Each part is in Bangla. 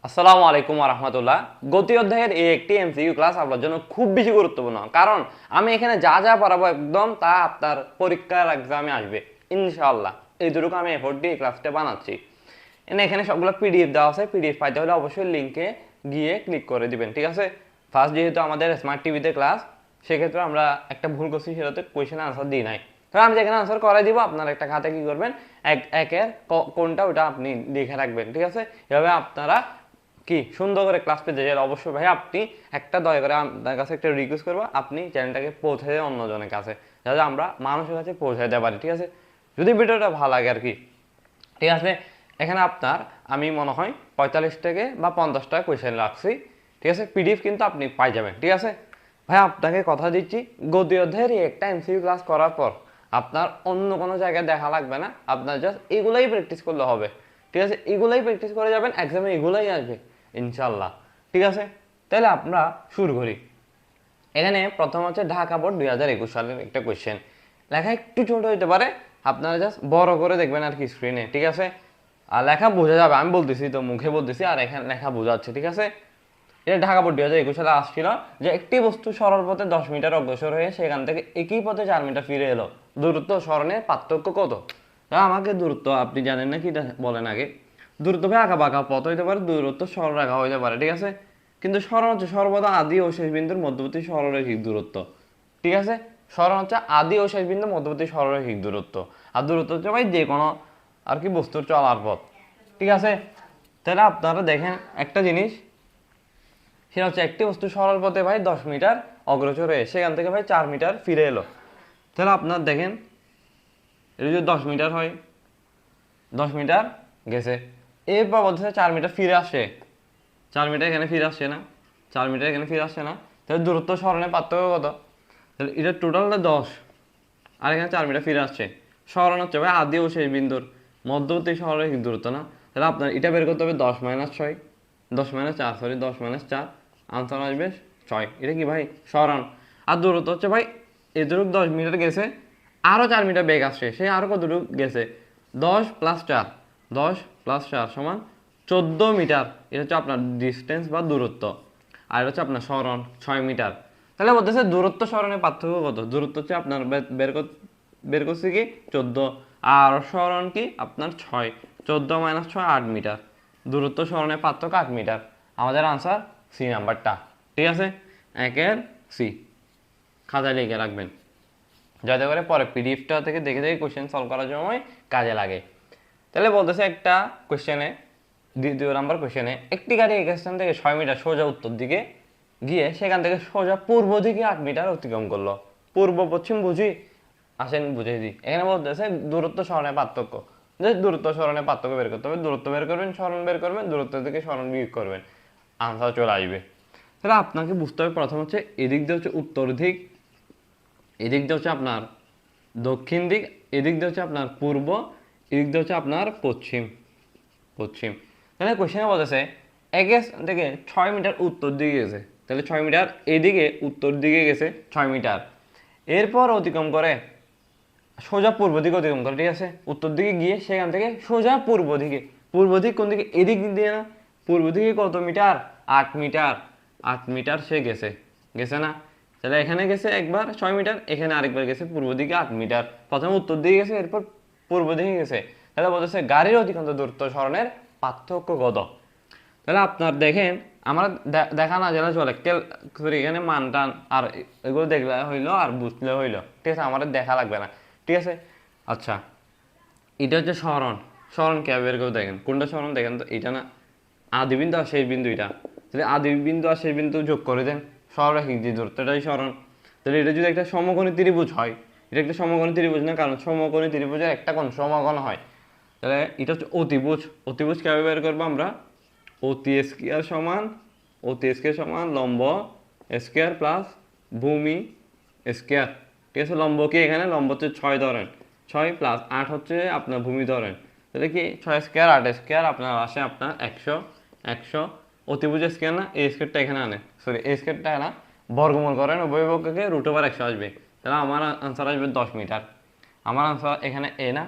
আসসালামু আলাইকুম ওয়া রাহমাতুল্লাহ। গতি অধ্যায়ের এই একটি এমসিকিউ ক্লাস আপনার জন্য খুব বেশি গুরুত্বপূর্ণ, কারণ আমি এখানে যা যা পড়াবো একদম তা আপনার পরীক্ষার এক্সামে আসবে ইনশাআল্লাহ। এইটুকু আমি এফোর্ট দিয়ে এই ক্লাসটা বানাচ্ছি। এখানে সবগুলো পিডিএফ দেওয়া আছে। পিডিএফ পাইতে হলে অবশ্যই লিঙ্কে গিয়ে ক্লিক করে দিবেন, ঠিক আছে। ফার্স্ট যেহেতু আমাদের স্মার্ট টিভিতে ক্লাস, সেক্ষেত্রে আমরা একটা ভুল করছি, সেটাতে কোয়েশ্চেন আনসার দিই নাই। তো আমি যেখানে আনসার করে দিব, আপনার একটা খাতে কি করবেন, একের কোনটা ওটা আপনি লিখে রাখবেন, ঠিক আছে। এভাবে আপনারা কি সুন্দর করে ক্লাস পেতে চাইলে অবশ্যই ভাই আপনি একটা দয়া করে আপনার কাছে একটা রিকোয়েস্ট করবো, আপনি চ্যানেলটাকে পৌঁছে দেন অন্যজনের কাছে, যাতে আমরা মানুষের কাছে পৌঁছে দিতে পারি, ঠিক আছে। যদি ভিডিওটা ভালো লাগে আর কি, ঠিক আছে। এখানে আপনার আমি মনে হয় 45 থেকে বা 50টা কোয়েশ্চেন রাখছি, ঠিক আছে। পিডিএফ কিন্তু আপনি পাই যাবেন, ঠিক আছে। ভাই আপনাকে কথা দিচ্ছি, গদ্য অধ্যায়ের একটা এমসিকিউ ক্লাস করার পর আপনার অন্য কোনো জায়গায় দেখা লাগবে না, আপনার জাস্ট এগুলাই প্র্যাকটিস করলে হবে, ঠিক আছে। এগুলাই প্র্যাকটিস করে যাবেন, এক্সামে এগুলাই আসবে ইনশাল্লাহ, ঠিক আছে। তাহলে আমরা শুরু করি। এখানে প্রথম হচ্ছে ঢাকা বোর্ড 2021 সালের একটা কোয়েশ্চেন। লেখা একটু ছোট হতে পারে, আপনারা জাস্ট বড় করে দেখবেন আর কি স্ক্রিনে, ঠিক আছে। আর লেখা বোঝা যাবে, আমি বলতেছি তো মুখে বলতেছি, আর এখানে লেখা বোঝাচ্ছে, ঠিক আছে। এটা ঢাকা বোর্ড 2021 সালে আসছিল যে একটি বস্তু সরল পথে 10 মিটার অগ্রসর হয়ে সেখান থেকে একই পথে 4 মিটার ফিরে এলো, দূরত্ব স্মরণের পার্থক্য কত? আমাকে দূরত্ব আপনি জানেন না, কি বলেন আগে। দূরত্ব ভাই আঁকা বাঁকা পথ হইতে পারে, দূরত্ব সরল রেখা হইতে পারে, ঠিক আছে। কিন্তু স্মরণ হচ্ছে সর্বদা আদি ও শেষ বিন্দুর মধ্যবর্তী সরলরৈখিক দূরত্ব, ঠিক আছে। স্মরণ হচ্ছে আদি ও শেষ বিন্দুর মধ্যবর্তী সরলরৈখিক দূরত্ব, আর দূরত্ব হচ্ছে ভাই যে কোনো আর কি বস্তুর চলার পথ, ঠিক আছে। তাহলে আপনারা দেখেন একটা জিনিস, সেটা হচ্ছে একটি বস্তু সরল পথে ভাই 10 মিটার অগ্রসর হয়ে সেখান থেকে ভাই 4 মিটার ফিরে এলো। তাহলে আপনার দেখেন, এটা যদি 10 মিটার হয়, 10 মিটার গেছে, এরপর বলতেছে 4 মিটার ফিরে আসে, 4 মিটার এখানে ফিরে আসছে না, 4 মিটার এখানে ফিরে আসছে না। তাহলে দূরত্ব স্মরণের পার্থক্য কত? তাহলে এটা টোটালটা 10, আর এখানে 4 মিটার ফিরে আসছে। স্মরণ হচ্ছে ভাই আদি ও শেষ বিন্দুর মধ্যবর্তী সরলরৈখিক দূরত্ব না। তাহলে আপনার এটা বের করতে হবে 10 - 6, 10 - 4, সরি 10 - 4, আনসার আসবে 6। এটা কি ভাই স্মরণ। আর দূরত্ব হচ্ছে ভাই এদূরক 10 মিটার গেছে, আরও 4 মিটার বেগ আসছে, সে আরও কতটুকু গেছে, 10 + 4, 10 + 4 সমান 14 মিটার। এটা হচ্ছে আপনার ডিস্টেন্স বা দূরত্ব। আর হচ্ছে আপনার স্মরণ 6 মিটার। তাহলে বলতেছে দূরত্ব স্মরণের পার্থক্য কত? দূরত্ব হচ্ছে আপনার বের করছি কি 14, আর স্মরণ কি আপনার 6, 14 - 6 8 মিটার। দূরত্ব স্মরণের পার্থক্য 8 মিটার। আমাদের আনসার সি নাম্বারটা, ঠিক আছে। একের সি খাতায় লিখে রাখবেন, যাতে করে পরে পিডিএফটা থেকে দেখে দেখে কোয়েশ্চেন সলভ করার সময় কাজে লাগে। তাহলে বলতেছে একটা কোয়েশ্চেনে, দ্বিতীয় নাম্বার কোয়েশ্চেনে, একটি গাড়ি এক স্থান থেকে 6 মিটার সোজা উত্তর দিকে গিয়ে সেখান থেকে সোজা পূর্ব দিকে 8 মিটার অতিক্রম করলো। পূর্ব পশ্চিম বুঝি, আসেন বুঝিয়ে দিই। এখানে বলতেছে দূরত্ব স্মরণের পার্থক্য, যে দূরত্ব স্মরণের পার্থক্য বের করতে হবে। দূরত্ব বের করবেন, স্মরণ বের করবেন, দূরত্ব থেকে স্মরণ বিয়োগ করবেন, আনসার চলে আসবে। তাহলে আপনাকে বুঝতে হবে প্রথম হচ্ছে এদিক দিয়ে হচ্ছে উত্তর দিক, এদিক দিয়ে হচ্ছে আপনার দক্ষিণ দিক, এদিক দিয়ে হচ্ছে আপনার পূর্ব, এদিক দিয়ে হচ্ছে আপনার পশ্চিম। পশ্চিম তাহলে কোশ্চেনে বলতেছে এক স্থান থেকে 6 মিটার উত্তর দিকে গেছে, তাহলে 6 মিটার এদিকে উত্তর দিকে গেছে 6 মিটার। এরপর অতিক্রম করে সোজা পূর্ব দিকে অতিক্রম করে, ঠিক আছে। উত্তর দিকে গিয়ে সেখান থেকে সোজা পূর্ব দিকে, পূর্ব দিক কোন দিকে, এদিক দিয়ে না, পূর্ব দিকে কত মিটার, 8 মিটার। 8 মিটার সে গেছে, গেছে না। তাহলে এখানে গেছে একবার 6 মিটার, এখানে আরেকবার গেছে পূর্ব দিকে 8 মিটার। প্রথমে উত্তর দিকে গেছে, এরপর পূর্ব দিকে গেছে। তাহলে বলতেছে গাড়ির অধিকাংশ দূরত্ব স্মরণের পার্থক্য কত? তাহলে আপনার দেখেন, আমার দেখা না জানা চলে, এখানে মান টান আর এগুলো দেখলে হইলো আর বুঝলে হইলো, ঠিক আছে। আমার দেখা লাগবে না, ঠিক আছে। আচ্ছা, এটা হচ্ছে স্মরণ। স্মরণ কে বের করে দেখেন, কোনটা স্মরণ দেখেন তো, এটা না, আদি বিন্দু আর শেষ বিন্দু, এটা তাহলে আদি বিন্দু আর শেষ বিন্দু যোগ করে দেন, সরলরেখিক যে দূরত্বটাই স্মরণ। তাহলে এটা যদি একটা সমকোণী ত্রিভুজ হয়, এটা একটা সমকোণী ত্রিভুজ না, কারণ সমকোণী ত্রিভুজের একটা কোণ সমকোণ হয়। তাহলে এটা হচ্ছে অতিভুজ। অতিভুজ কীভাবে বের করবো আমরা, অতি স্কয়ার সমান, অতি স্কয়ার সমান লম্ব স্কয়ার প্লাস ভূমি স্কয়ার, ঠিক আছে। লম্ব কি এখানে, লম্ব হচ্ছে 6 ধরেন, 6 প্লাস 8 হচ্ছে আপনার ভূমি ধরেন। তাহলে কি 6 স্কয়ার 8 স্কয়ার আপনার আসে আপনার 100, 100। অতিভুজ স্কয়ার না, এই স্কয়ারটা এখানে আনে, সরি এই স্কয়ারটা না, বর্গমূল করেন উভয় পক্ষকে, √100 আসবে। তাহলে আমার আনসার আসবে 10 মিটার। আমার আনসার এখানে এ না,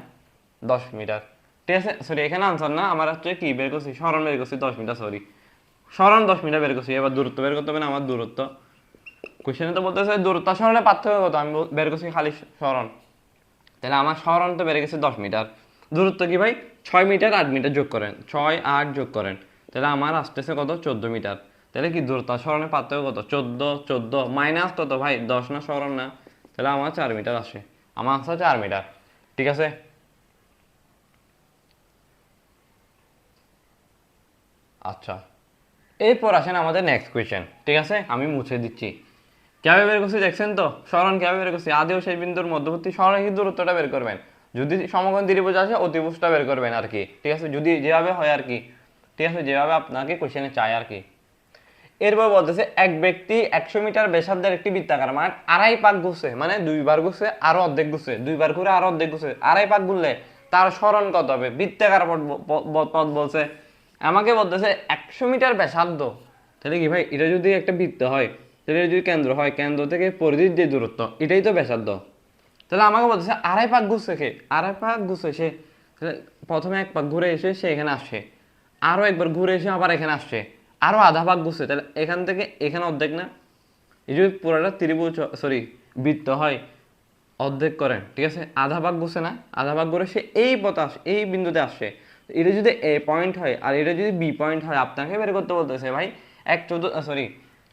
10 মিটার, ঠিক আছে। সরি এখানে আনসার না, আমার হচ্ছে কি বের করছি, স্মরণ বের করছি 10 মিটার, সরি সরণ 10 মিটার বের করছি, এবার দূরত্ব বের করতে হবে না আমার দূরত্ব। কোশ্চেনে তো বলতেছে দূরত্ব সরণের পার্থক্য কত, আমি বের করছি খালি সরণ। তাহলে আমার সরণ তো বেড়ে গেছে 10 মিটার। দূরত্ব কি ভাই? 6 মিটার 8 মিটার যোগ করেন, 6 8 যোগ করেন, তাহলে আমার আসতেছে কত? 14 মিটার। তাহলে কি দূরত্ব সরণের পার্থক্য কত? 14 মাইনাস কত ভাই? 10 না সরণ না, তাহলে আমার 4 মিটার আসে। আমার আনসার 4 মিটার। ঠিক আছে, আচ্ছা এরপর আসেন আমাদের নেক্সট কোয়েশ্চেন। ঠিক আছে, আমি মুছে দিচ্ছি। কিভাবে বের করছি দেখছেন তো? সরণ কিভাবে বের করছি? আদি ও শেষ বিন্দুর মধ্যবর্তী সরলরেখার দূরত্বটা বের করবেন। যদি সমকোণ ত্রিভুজ আসে অতিভুজটা বের করবেন আর কি। ঠিক আছে, যদি যেভাবে হয় আর কি। ঠিক আছে, যেভাবে আপনাকে কোশ্চেনে চায় আর কি। এরপর বলতেছে এক ব্যক্তি 100 মিটার ব্যাসার্ধের একটি বৃত্তাকার মাঠ আড়াই পাক ঘুরছে, মানে দুইবার ঘুরছে আরো অর্ধেক ঘুরছে, দুইবার ঘুরে আরো অর্ধেক ঘুরছে, আড়াই পাক ঘুরলে তার সরণ কত হবে? বৃত্তাকার পথ বলছে, আমাকে বলতেছে 100 মিটার ব্যাসার্ধ। তাহলে কি ভাই, এটা যদি একটা বৃত্ত হয়, তাহলে এটা যদি কেন্দ্র হয়, কেন্দ্র থেকে পরিধির যে দূরত্ব এটাই তো ব্যাসার্ধ। তাহলে আমাকে বলতেছে আড়াই পাক ঘুরছে, কে আড়াই পাক ঘুরছে সে। তাহলে প্রথমে এক পাক ঘুরে এসে সে এখানে আসছে, আরো একবার ঘুরে এসে আবার এখানে আসছে, আরো আধা ভাগ ঘুরছে, তাহলে এখান থেকে এখানে অর্ধেক না? এই যদি পুরোটা ত্রিভুজ সরি বৃত্ত হয়, অর্ধেক করেন। ঠিক আছে, আধা ভাগ ঘুরছে না, আধা ভাগ ঘুরে সে এই পথ আসে, এই বিন্দুতে আসছে। এটা যদি এ পয়েন্ট হয় আর এটা যদি বি পয়েন্ট হয়, আপনাকে বের করতে বলতেছে ভাই 1/4 সরি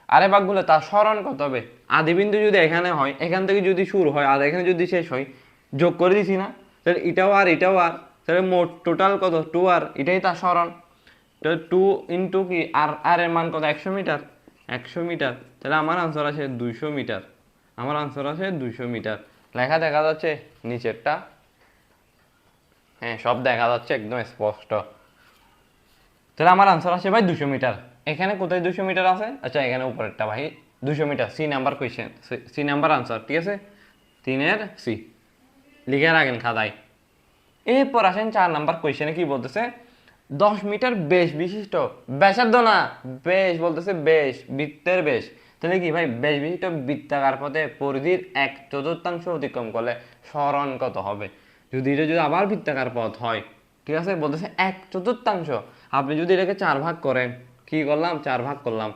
আড়াই ভাগ গুলো তার সরণ কত হবে? আদি বিন্দু যদি এখানে হয়, এখান থেকে যদি শুরু হয় আর এখানে যদি শেষ হয়, যোগ করে দিছি না, তাহলে এটাও আর এটাও আর, তাহলে মোট টোটাল কত? 2 আর, এটাই তার সরণ। তো 2 ইন্টু কি আর, আর এর মান কত? 100 মিটার। 100 মিটার, তাহলে আমার আনসার আছে 200 মিটার। আমার আনসার আছে 200 মিটার। লেখা দেখা যাচ্ছে নিচেরটা? হ্যাঁ, সব দেখা যাচ্ছে একদম স্পষ্ট। তাহলে আমার আনসার আছে ভাই 200 মিটার। এখানে কোথায় 200 মিটার আছে? আচ্ছা, এখানে উপরেরটা ভাই 200 metre. C number question, C number answer. ঠিক আছে, 3-এর সি লিখে রাখেন খাতায়। এরপর আসেন 4 নাম্বার কোয়েশ্চেনে কি বলতেছে? 10 মিটার বেশ বিশিষ্ট, ব্যাসার্ধ না বেশ বলতেছে, বেশ বৃত্তের বেশ। তাহলে কি ভাই, বেশ বিশিষ্ট বৃত্তাকার পথে পরিধির 1/4 অতিক্রম করলে সরণ কত হবে? যদি এটা যদি আবার বৃত্তাকার পথ হয়, ঠিক আছে, বলতেছে 1/4। আপনি যদি এটাকে 4 ভাগ করেন, কি করলাম? 4 ভাগ করলাম।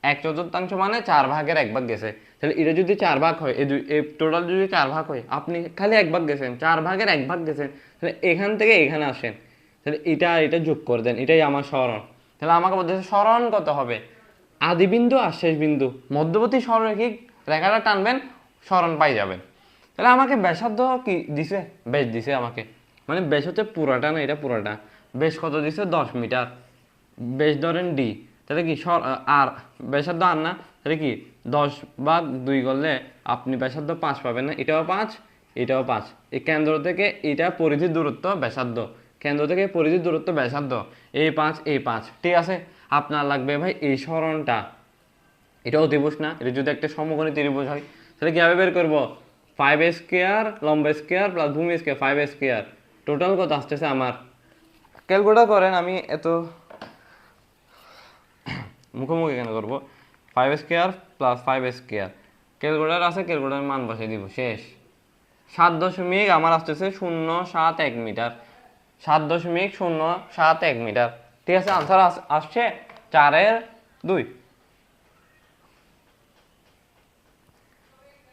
1/4 মানে 4 ভাগের 1 ভাগ গেছে। তাহলে এটা যদি 4 ভাগ হয়, এই টোটাল যদি 4 ভাগ হয়, আপনি খালি 1 ভাগ গেছেন, 4 ভাগের 1 ভাগ গেছেন। তাহলে এখান থেকে এখানে আসেন, তাহলে এটা আর এটা যোগ করে দেন, এটাই আমার সরণ। তাহলে আমাকে বলতেছে সরণ কত হবে? আদি বিন্দু আর শেষ বিন্দু মধ্যবর্তী সরলরেখিক রেখাটা টানবেন, সরণ পাই যাবেন। তাহলে আমাকে ব্যাসার্ধ কি দিছে? বেশ দিছে আমাকে, মানে বেশ হচ্ছে পুরাটা না, এটা পুরাটা। বেশ কত দিছে? 10 মিটার। বেশ ধরেন ডি, তাহলে কি আর ব্যাসার্ধ আর না, তাহলে কি 10/2 করলে আপনি ব্যাসার্ধ 5 পাবেন না? এটাও 5, এটাও 5। এই কেন্দ্র থেকে এটা পরিধির দূরত্ব ব্যাসার্ধ, কেন্দ্র থেকে পরিধির দূরত্ব ব্যাসার্ধ, এই 5 এই 5। ঠিক আছে, আপনার লাগবে ভাই এই সরণটা। এটা অতিভুজ না, এটা যদি একটা সমকোণী ত্রিভুজ হয়, তাহলে কীভাবে বের করবো? 5 স্কোয়ার লম্বা স্কোয়ার প্লাস ভূমি স্কোয়ার, 5 স্কোয়ার টোটাল কত আসতেছে আমার? ক্যালকুলেটর করেন, আমি এত মুখোমুখি কেন করবো? 5 স্কোয়ার প্লাস 5 স্কোয়ার, ক্যালকুলেটার আছে, ক্যালকুলেটার মান বসিয়ে দিব, শেষ। 7 আমার আসতেছে 071 মিটার, 7.071 মিটার। ঠিক আছে, আনসার আসছে 4-এর 2।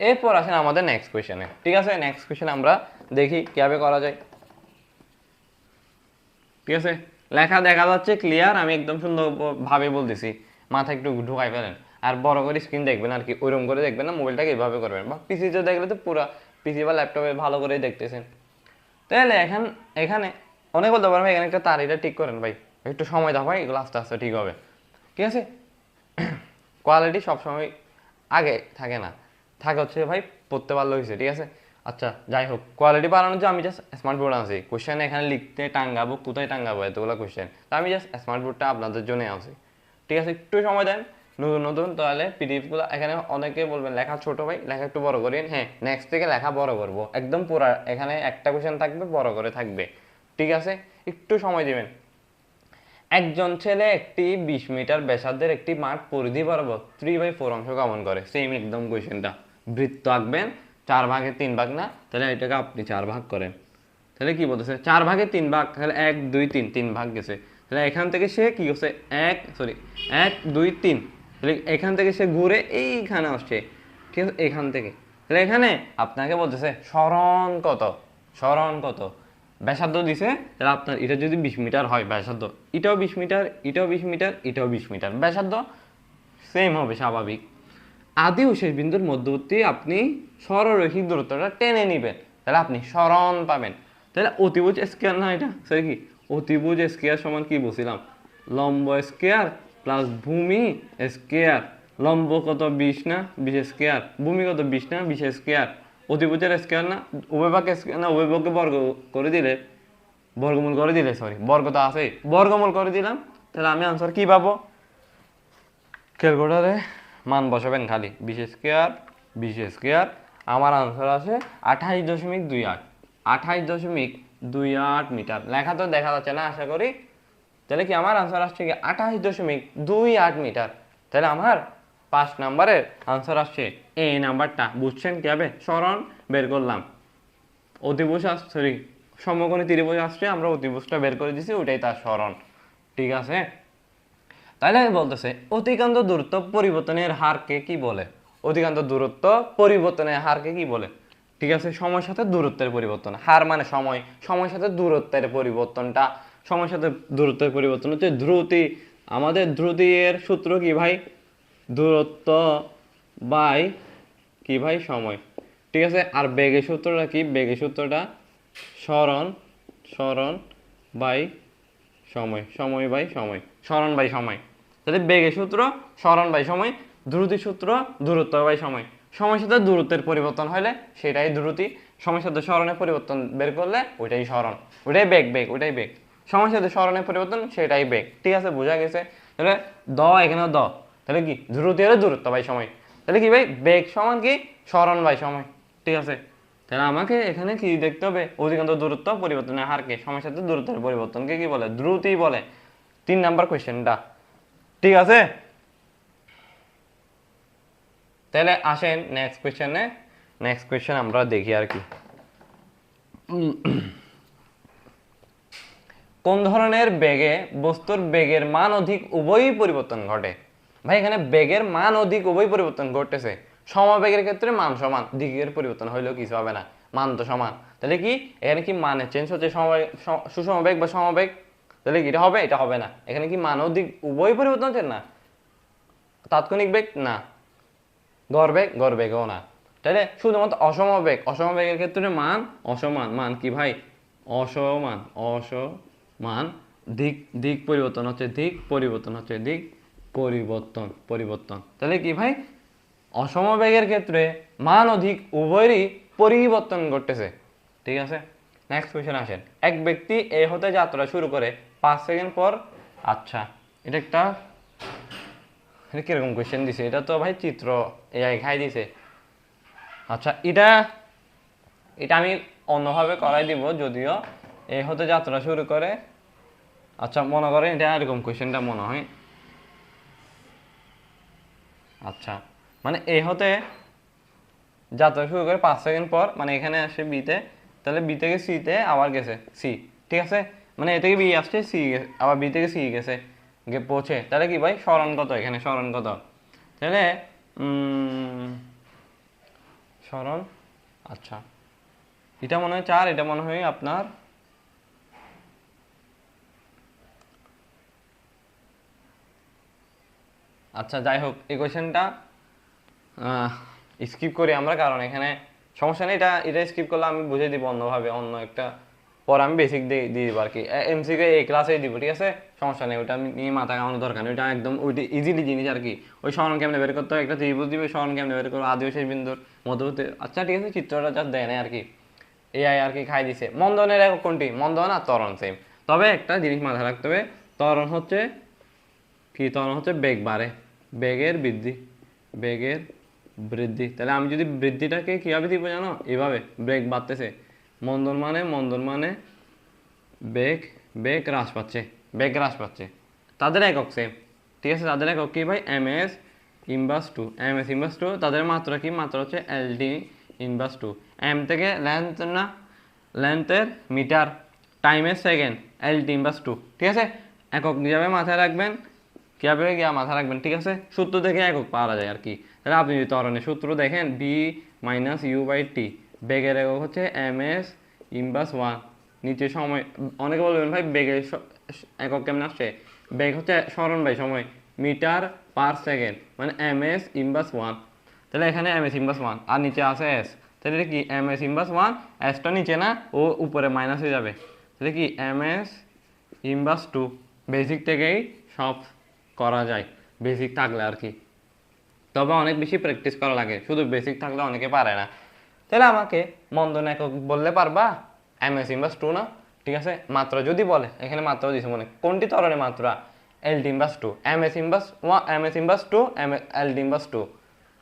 এরপর আসেন আমাদের নেক্সট কোয়েশ্চেনে। ঠিক আছে, নেক্সট কোয়েশ্চেন আমরা দেখি কিভাবে করা যায়। ঠিক আছে, লেখা দেখা যাচ্ছে ক্লিয়ার, আমি একদম সুন্দরভাবে বলতেছি, মাথা একটু ঢুকাই ফেলেন। আর বড় করে স্ক্রিন দেখবেন আর কি, ওইরকম করে দেখবেন না, মোবাইলটাকে এইভাবে করবেন, বা পিসিতে দেখলে তো পুরো পিসি বা ল্যাপটপে ভালো করে দেখতেছেন। তাহলে এখানে অনেক বলতে পারবেন এখানে একটা তার, এটা ঠিক করেন ভাই, একটু সময় দাও ভাই, এগুলো আস্তে আস্তে ঠিক হবে। ঠিক আছে, কোয়ালিটি সবসময় আগে থাকে না, থাকে হচ্ছে ভাই পড়তে পারলে হয়েছে। ঠিক আছে, আচ্ছা যাই হোক, কোয়ালিটি বাড়ানোর জন্য আমি জাস্ট স্মার্ট বোর্ড আনছি, কোশ্চেন এখানে লিখতে টাঙ্গাবো, কোথায় টাঙ্গাবো এতগুলো কোশ্চেন, তো আমি জাস্ট স্মার্ট বোর্ডটা আপনাদের জন্য আনছি। ঠিক আছে, একটু সময় দেন, নতুন নতুন তাহলে পিডিএফগুলো। এখানে অনেকে বলবেন লেখা ছোট ভাই, লেখা একটু বড় করেন। হ্যাঁ, নেক্সট থেকে লেখা বড় করবো, একদম পুরা এখানে একটা কোশ্চেন থাকবে, বড় করে থাকবে। ঠিক আছে, একটু সময় দিবেন। একজন ছেলে একটি 20 মিটার ব্যাসার্ধের একটি মাঠ পরিধি বরাবর 3/4 অংশ গমন করে। সেম একদম কোয়েশ্চেনটা, বৃত্ত আঁকবেন, 4 ভাগে 3 ভাগ না, তাহলে এটাকে আপনি 4 ভাগ করেন। তাহলে কি বলতেছে? 4 ভাগে 3 ভাগ, তাহলে 1 2 3 3 ভাগ গেছে, তাহলে এখান থেকে সে কি করছে 1 2 3, তাহলে এখান থেকে সে ঘুরে এইখানে আসছে, ঠিক আছে, এখান থেকে। তাহলে এখানে আপনাকে বলতেছে সরণ কত, সরণ কত, ব্যাসার্ধ দিছে। তাহলে আপনার এটা যদি 20 মিটার হয় ব্যাসার্ধ, এটাও 20 মিটার, এটাও 20 মিটার, এটাও 20 মিটার, ব্যাসার্ধ সেম হবে স্বাভাবিক। আদি ও শেষ বিন্দুর মধ্যবর্তী আপনি সরলরৈখিক দূরত্বটা টেনে নেবেন, তাহলে আপনি সরণ পাবেন। তাহলে অতিভুজ স্কয়ার না এটা, সরি কি অতিভুজ স্কয়ার সমান কি বলছিলাম, লম্ব স্কয়ার প্লাস ভূমি স্কয়ার। লম্ব কত 20 না 20 স্কয়ার, ভূমি কত 20 না 20 স্কয়ার, অতিভুজের স্কয়ার না, উভয় ভাগকে স্কয়ার না, উভয় ভাগকে বর্গ করে দিলে, বর্গমূল করে দিলে, সরি বর্গ তো আছে, বর্গমূল করে দিলাম। তাহলে আমি আনসার কি পাবো, ক্যালকুলেটরে মান বসাবেন খালি 20 স্কয়ার 20 স্কয়ার, আমার আনসার আছে 28.28, 28.28 মিটার। লেখা তো দেখা যাচ্ছে না আশা করি। তাহলে কি আমার আনসার আসছে কি 28.28 মিটার। তাহলে আমার 5 নাম্বারের আনসার আসছে এই নাম্বারটা। বুঝছেন কিভাবে সরণ বের করলাম, অতিভুজ সরি সমকোণী ত্রিভুজ আসছে, আমরা অতিভুজটা বের করে দিছি, ওইটাই তার সরণ, ঠিক আছে। তাহলে বলতেছে অতিক্রান্ত দূরত্ব পরিবর্তনের হারকে কি বলে, অতিক্রান্ত দূরত্ব পরিবর্তনের হারকে কি বলে, ঠিক আছে। সময়ের সাথে দূরত্বের পরিবর্তন, হার মানে সময়, সময়ের সাথে দূরত্বের পরিবর্তনটা, সময়ের সাথে দূরত্বের পরিবর্তন হচ্ছে ধ্রুতি। আমাদের ধ্রুতি এর সূত্র কি ভাই, দূরত্ব বাই কি ভাই সময়, ঠিক আছে। আর বেগের সূত্রটা কি, বেগের সূত্রটা সরণ, সরণ বাই সময়, সময় বাই সময়, সরণ বাই সময়। তাহলে বেগের সূত্র সরণ বাই সময়, দ্রুতির সূত্র দূরত্ব বাই সময়। সময়ের সাথে দূরত্বের পরিবর্তন হলে সেটাই দ্রুতি, সময়ের সাথে সরণের পরিবর্তন বের করলে ওইটাই সরণ, ওইটাই বেগ, বেগ ওইটাই বেগ। সময়ের সাথে সরণের পরিবর্তন সেটাই বেগ, ঠিক আছে, বোঝা গেছে। তাহলে দ এখানে দ, তাহলে কি দ্রুতি হলে দূরত্ব বাই সময়, তাহলে কি ভাই বেগ সমান কি সরণ বাই সময়, ঠিক আছে। তাহলে আমাকে এখানে কি দেখতে হবে, অধিকাংশ দূরত্ব পরিবর্তনের হারকে সময়ের সাথে দূরত্বের পরিবর্তনকে কি বলে, দ্রুতি বলে। 3 নাম্বার কোয়েশ্চেনটা, ঠিক আছে। তাহলে আসেন নেক্সট কোয়েশ্চেনে, নেক্সট কোয়েশ্চেন আমরা দেখি আর কি। কোন ধরনের বেগে বস্তুর বেগের মান অধিক উভয়ই পরিবর্তন ঘটে, ভাই এখানে বেগের মান অধিক উভয় পরিবর্তন ঘটতেছে। সমবেগের ক্ষেত্রে মান সমান, দিকের পরিবর্তন হইলেও কিছু হবে না, মান তো সমান। তাহলে কি এখানে কি মানে চেঞ্জ হচ্ছে, সুষমবেগ বা সমবেগ, তাহলে কি এটা হবে, এটা হবে না। এখানে কি মান অধিক উভয় পরিবর্তন হচ্ছে না, তাৎক্ষণিক বেগ না, গড় বেগ, গড় বেগও না। তাহলে শুধুমাত্র অসমবেগ, অসমবেগের ক্ষেত্রে মান অসমান, মান কি ভাই অসমান, অসমান, দিক, দিক পরিবর্তন হচ্ছে, দিক পরিবর্তন হচ্ছে, দিক পরিবর্তন, পরিবর্তন। তাহলে কি ভাই অসমবেগের ক্ষেত্রে মান অধিক উভয়েরই পরিবর্তন ঘটতেছে, ঠিক আছে। নেক্সট কোয়েশ্চেন আসেন। এক ব্যক্তি এ হতে যাত্রা শুরু করে 5 সেকেন্ড পর, আচ্ছা এটা একটা, এটা কিরকম কোয়েশ্চেন দিছে, এটা তো ভাই চিত্র এআই খাই দিছে। আচ্ছা এটা, এটা আমি অন্যভাবে করাই দিব যদিও। এ হতে যাত্রা শুরু করে, আচ্ছা মনে করেন এটা এরকম কোয়েশ্চেনটা মনে হয়, আচ্ছা মানে এ হতে যাত্রা শুরু করে 5 সেকেন্ড পর, মানে এখানে আসে বিতে, তাহলে বি থেকে সিতে আবার গেছে সি, ঠিক আছে। মানে এ থেকে বি আসছে সি, আবার বি থেকে সি গেছে, গিয়ে পৌঁছে। তাহলে কি ভাই সরণ কত, এখানে সরণ কত, তাহলে সরণ, আচ্ছা এটা মনে হয় 4, এটা মনে হয় আপনার আচ্ছা যাই হোক এই কোয়েশ্চেনটা স্কিপ করি আমরা, কারণ এখানে সমস্যা নেই, এটা এটা স্কিপ করলে আমি বুঝে দিব অন্যভাবে, অন্য একটা পর আমি বেসিক দিয়ে দিব আর কি, এমসিকে এই ক্লাসেই দিব, ঠিক আছে, সমস্যা নেই, ওটা আমি নিয়ে মাথা কামানোর দরকার নেই, ওইটা একদম ওইটা ইজিলি জিনিস আর কি। ওই সরণ কেমনে বের করতে হয়, একটা ত্রিভুজ দিবে, সরণ কেমনে বের করবো, আদি ও শেষ বিন্দুর মধ্যবর্তী, আচ্ছা ঠিক আছে, চিত্রটা যা দেয় না আর কি, এআই আর কি খাই দিছে। মন্দনের একক কোনটি, মন্দন আর ত্বরণ সেম, তবে একটা জিনিস মাথায় রাখতে হবে, ত্বরণ হচ্ছে কি, ত্বরণ হচ্ছে বেগ বাড়ে, বেগের বৃদ্ধি, বেগের বৃদ্ধি। তাহলে আমি যদি বৃদ্ধিটাকে কীভাবে দিব জানো, এভাবে বেগ বাড়তেছে, মন্দন মানে, মন্দন মানে বেগ, বেগ হ্রাস পাচ্ছে, বেগ হ্রাস পাচ্ছে, তাদের একক সেম, ঠিক আছে। তাদের একক কি ভাই M S inverse two, M S inverse two, তাদের মাত্রা কি, মাত্রা হচ্ছে L D inverse two. M থেকে লেন্থ না, লেন্থের মিটার, টাইমের second, L D inverse two, ঠিক আছে। একক হিসাবে মাথায় রাখবেন, কীভাবে গিয়া মাথায় রাখবেন, ঠিক আছে? সূত্র থেকে একক পাওয়া যায় আর কি। তাহলে আপনি যদি ত্বরণের সূত্র দেখেন B minus you by T, বেগের একক হচ্ছে এম এস ইনভার্স ওয়ান, নিচে সময়। অনেকে বলবেন ভাই বেগের একক কেমন আসছে? বেগ হচ্ছে স্মরণ বাই সময়, মিটার পার সেকেন্ড, মানে এম এস ইনভার্স ওয়ান। তাহলে এখানে এম এস ইনভার্স ওয়ান আর নিচে আছে এস, তাহলে এটা কি এম এস ইনভার্স ওয়ান, এসটা নিচে না, ও উপরে মাইনাস হয়ে যাবে। তাহলে কি M S inverse two. Basic থেকেই সব করা যায়, বেসিক থাকলে আর কি, তবে অনেক বেশি প্র্যাকটিস করা লাগে, শুধু বেসিক থাকলে অনেকে পারে না। তাহলে আমাকে মন্দন একক বললে পারবা? এম এস ইনভার্স টু না? ঠিক আছে, মাত্রা যদি বলে, এখানে মাত্রা দিছে মনে, কোনটি ত্বরণের মাত্রা? L T inverse two, M S inverse one, M S inverse two, L T inverse two.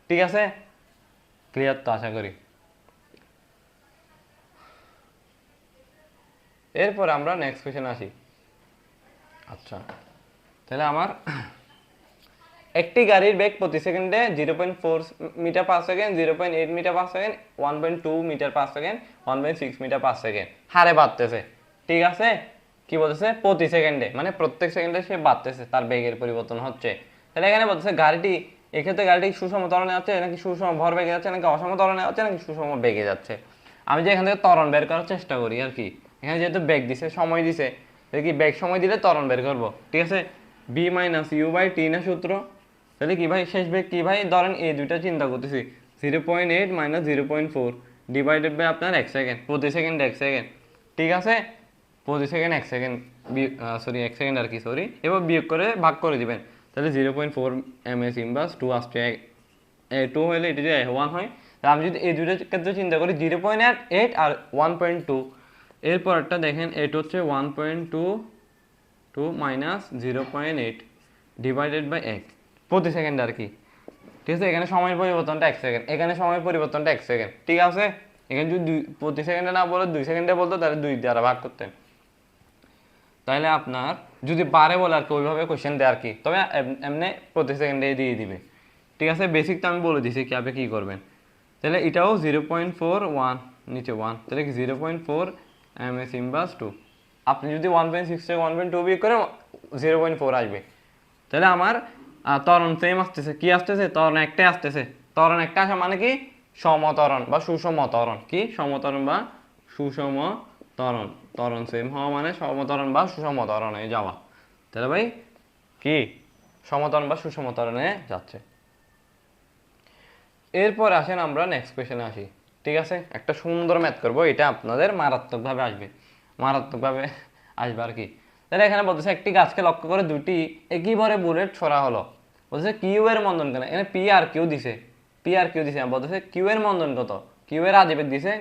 ঠিক আছে, ক্লিয়ার তো আশা করি। এরপরে আমরা নেক্সট কোয়েশ্চেন আসি। আচ্ছা, তাহলে আমার একটি গাড়ির বেগ প্রতি সেকেন্ডে 0.4 metre per second, 0.8 metre per second, 1.2 metre per second, 1.6 metre per second হারে বাড়তেছে। ঠিক আছে, কি বলতেছে? প্রতি সেকেন্ডে, মানে প্রত্যেক সেকেন্ডে সে বাড়তেছে, তার বেগের পরিবর্তন হচ্ছে। তাহলে এখানে বলতেছে গাড়িটি, এক্ষেত্রে গাড়িটি সুষম ত্বরণে যাচ্ছে নাকি সুষম ভর বেগে যাচ্ছে নাকি অসম ত্বরণে যাচ্ছে নাকি সুষম বেগে যাচ্ছে। আমি যে এখান থেকে ত্বরণ বের করার চেষ্টা করি আর কি। এখানে যেহেতু বেগ দিছে, সময় দিছে, কি বেগ সময় দিলে ত্বরণ বের করবো। ঠিক আছে, B minus you by T না সূত্র? তাহলে কি ভাই শেষ বেগ কি ভাই? ধরেন এই দুইটা চিন্তা করতেছি, 0.8 মাইনাস 0.4 ডিভাইডেড বাই আপনার 1 সেকেন্ড, প্রতি সেকেন্ড 1 সেকেন্ড। ঠিক আছে, প্রতি সেকেন্ড 1 সেকেন্ড, সরি 1 সেকেন্ড আর কি, সরি। এবার বিয়োগ করে ভাগ করে দিবেন, তাহলে 0.4 এম এস ইনভার্স টু আসছে, 2 হলে এটা যদি 1 হয়। তা আমি যদি এই দুইটার ক্ষেত্রে চিন্তা করি 0.8 আর 1.2, এরপর একটা দেখেন, এটা হচ্ছে 1.2 মাইনাস 0.8 ডিভাইডেড বাই 1 প্রতি সেকেন্ড আর কি। ঠিক আছে, এখানে সময়ের পরিবর্তনটা 1 সেকেন্ড, এখানে সময়ের পরিবর্তনটা 1 সেকেন্ড। ঠিক আছে, এখানে যদি প্রতি সেকেন্ডে না বলে 2 সেকেন্ডে বলতো, তাহলে 2 দ্বারা ভাগ করতেন। তাহলে আপনার যদি বারে বলে আর কি, ওইভাবে কোয়েশ্চেন দেয় আর কি, তবে এমনি প্রতি সেকেন্ডে দিয়ে দিবে। ঠিক আছে, বেসিক তো আমি বলে দিছি কীভাবে কী করবেন। তাহলে এটাও 0.41, নিচে 1, তাহলে কি 0.4 এম এস ইনভার্স টু। আপনি যদি 1.6 থেকে 1.2 বিয়োগ করেন 0.4 আসবে। তাহলে আমার ত্বরণ সেম আসতেছে, কি আসতেছে? ত্বরণ একটাই আসতেছে। ত্বরণ একটা আসা মানে কি? সমত্বরণ বা সুষম ত্বরণ। কি সমত্বরণ বা সুষম ত্বরণ? ত্বরণ সেম হওয়া মানে সমত্বরণ বা সুষম ত্বরণে যাওয়া। তাহলে ভাই কি সমত্বরণ বা সুষম ত্বরণে যাচ্ছে। এরপর আসেন আমরা নেক্সট কোয়েশ্চেনে আসি। ঠিক আছে, একটা সুন্দর ম্যাথ করবো, এটা আপনাদের মারাত্মকভাবে আসবে, মারাত্মকভাবে আসবে আর কি। তাহলে এখানে বলতেছে একটি গাছকে লক্ষ্য করে দুটি একই ভরে বুলেট ছোড়া হলো। বলতেছে কিউ এর মন্দন কেন? এখানে পি আর কিউ দিছে, পি আর কিউ দিছে, বলতেছে কিউ এর মন্দন কত? কিউ এর আদিবেগ দিছে,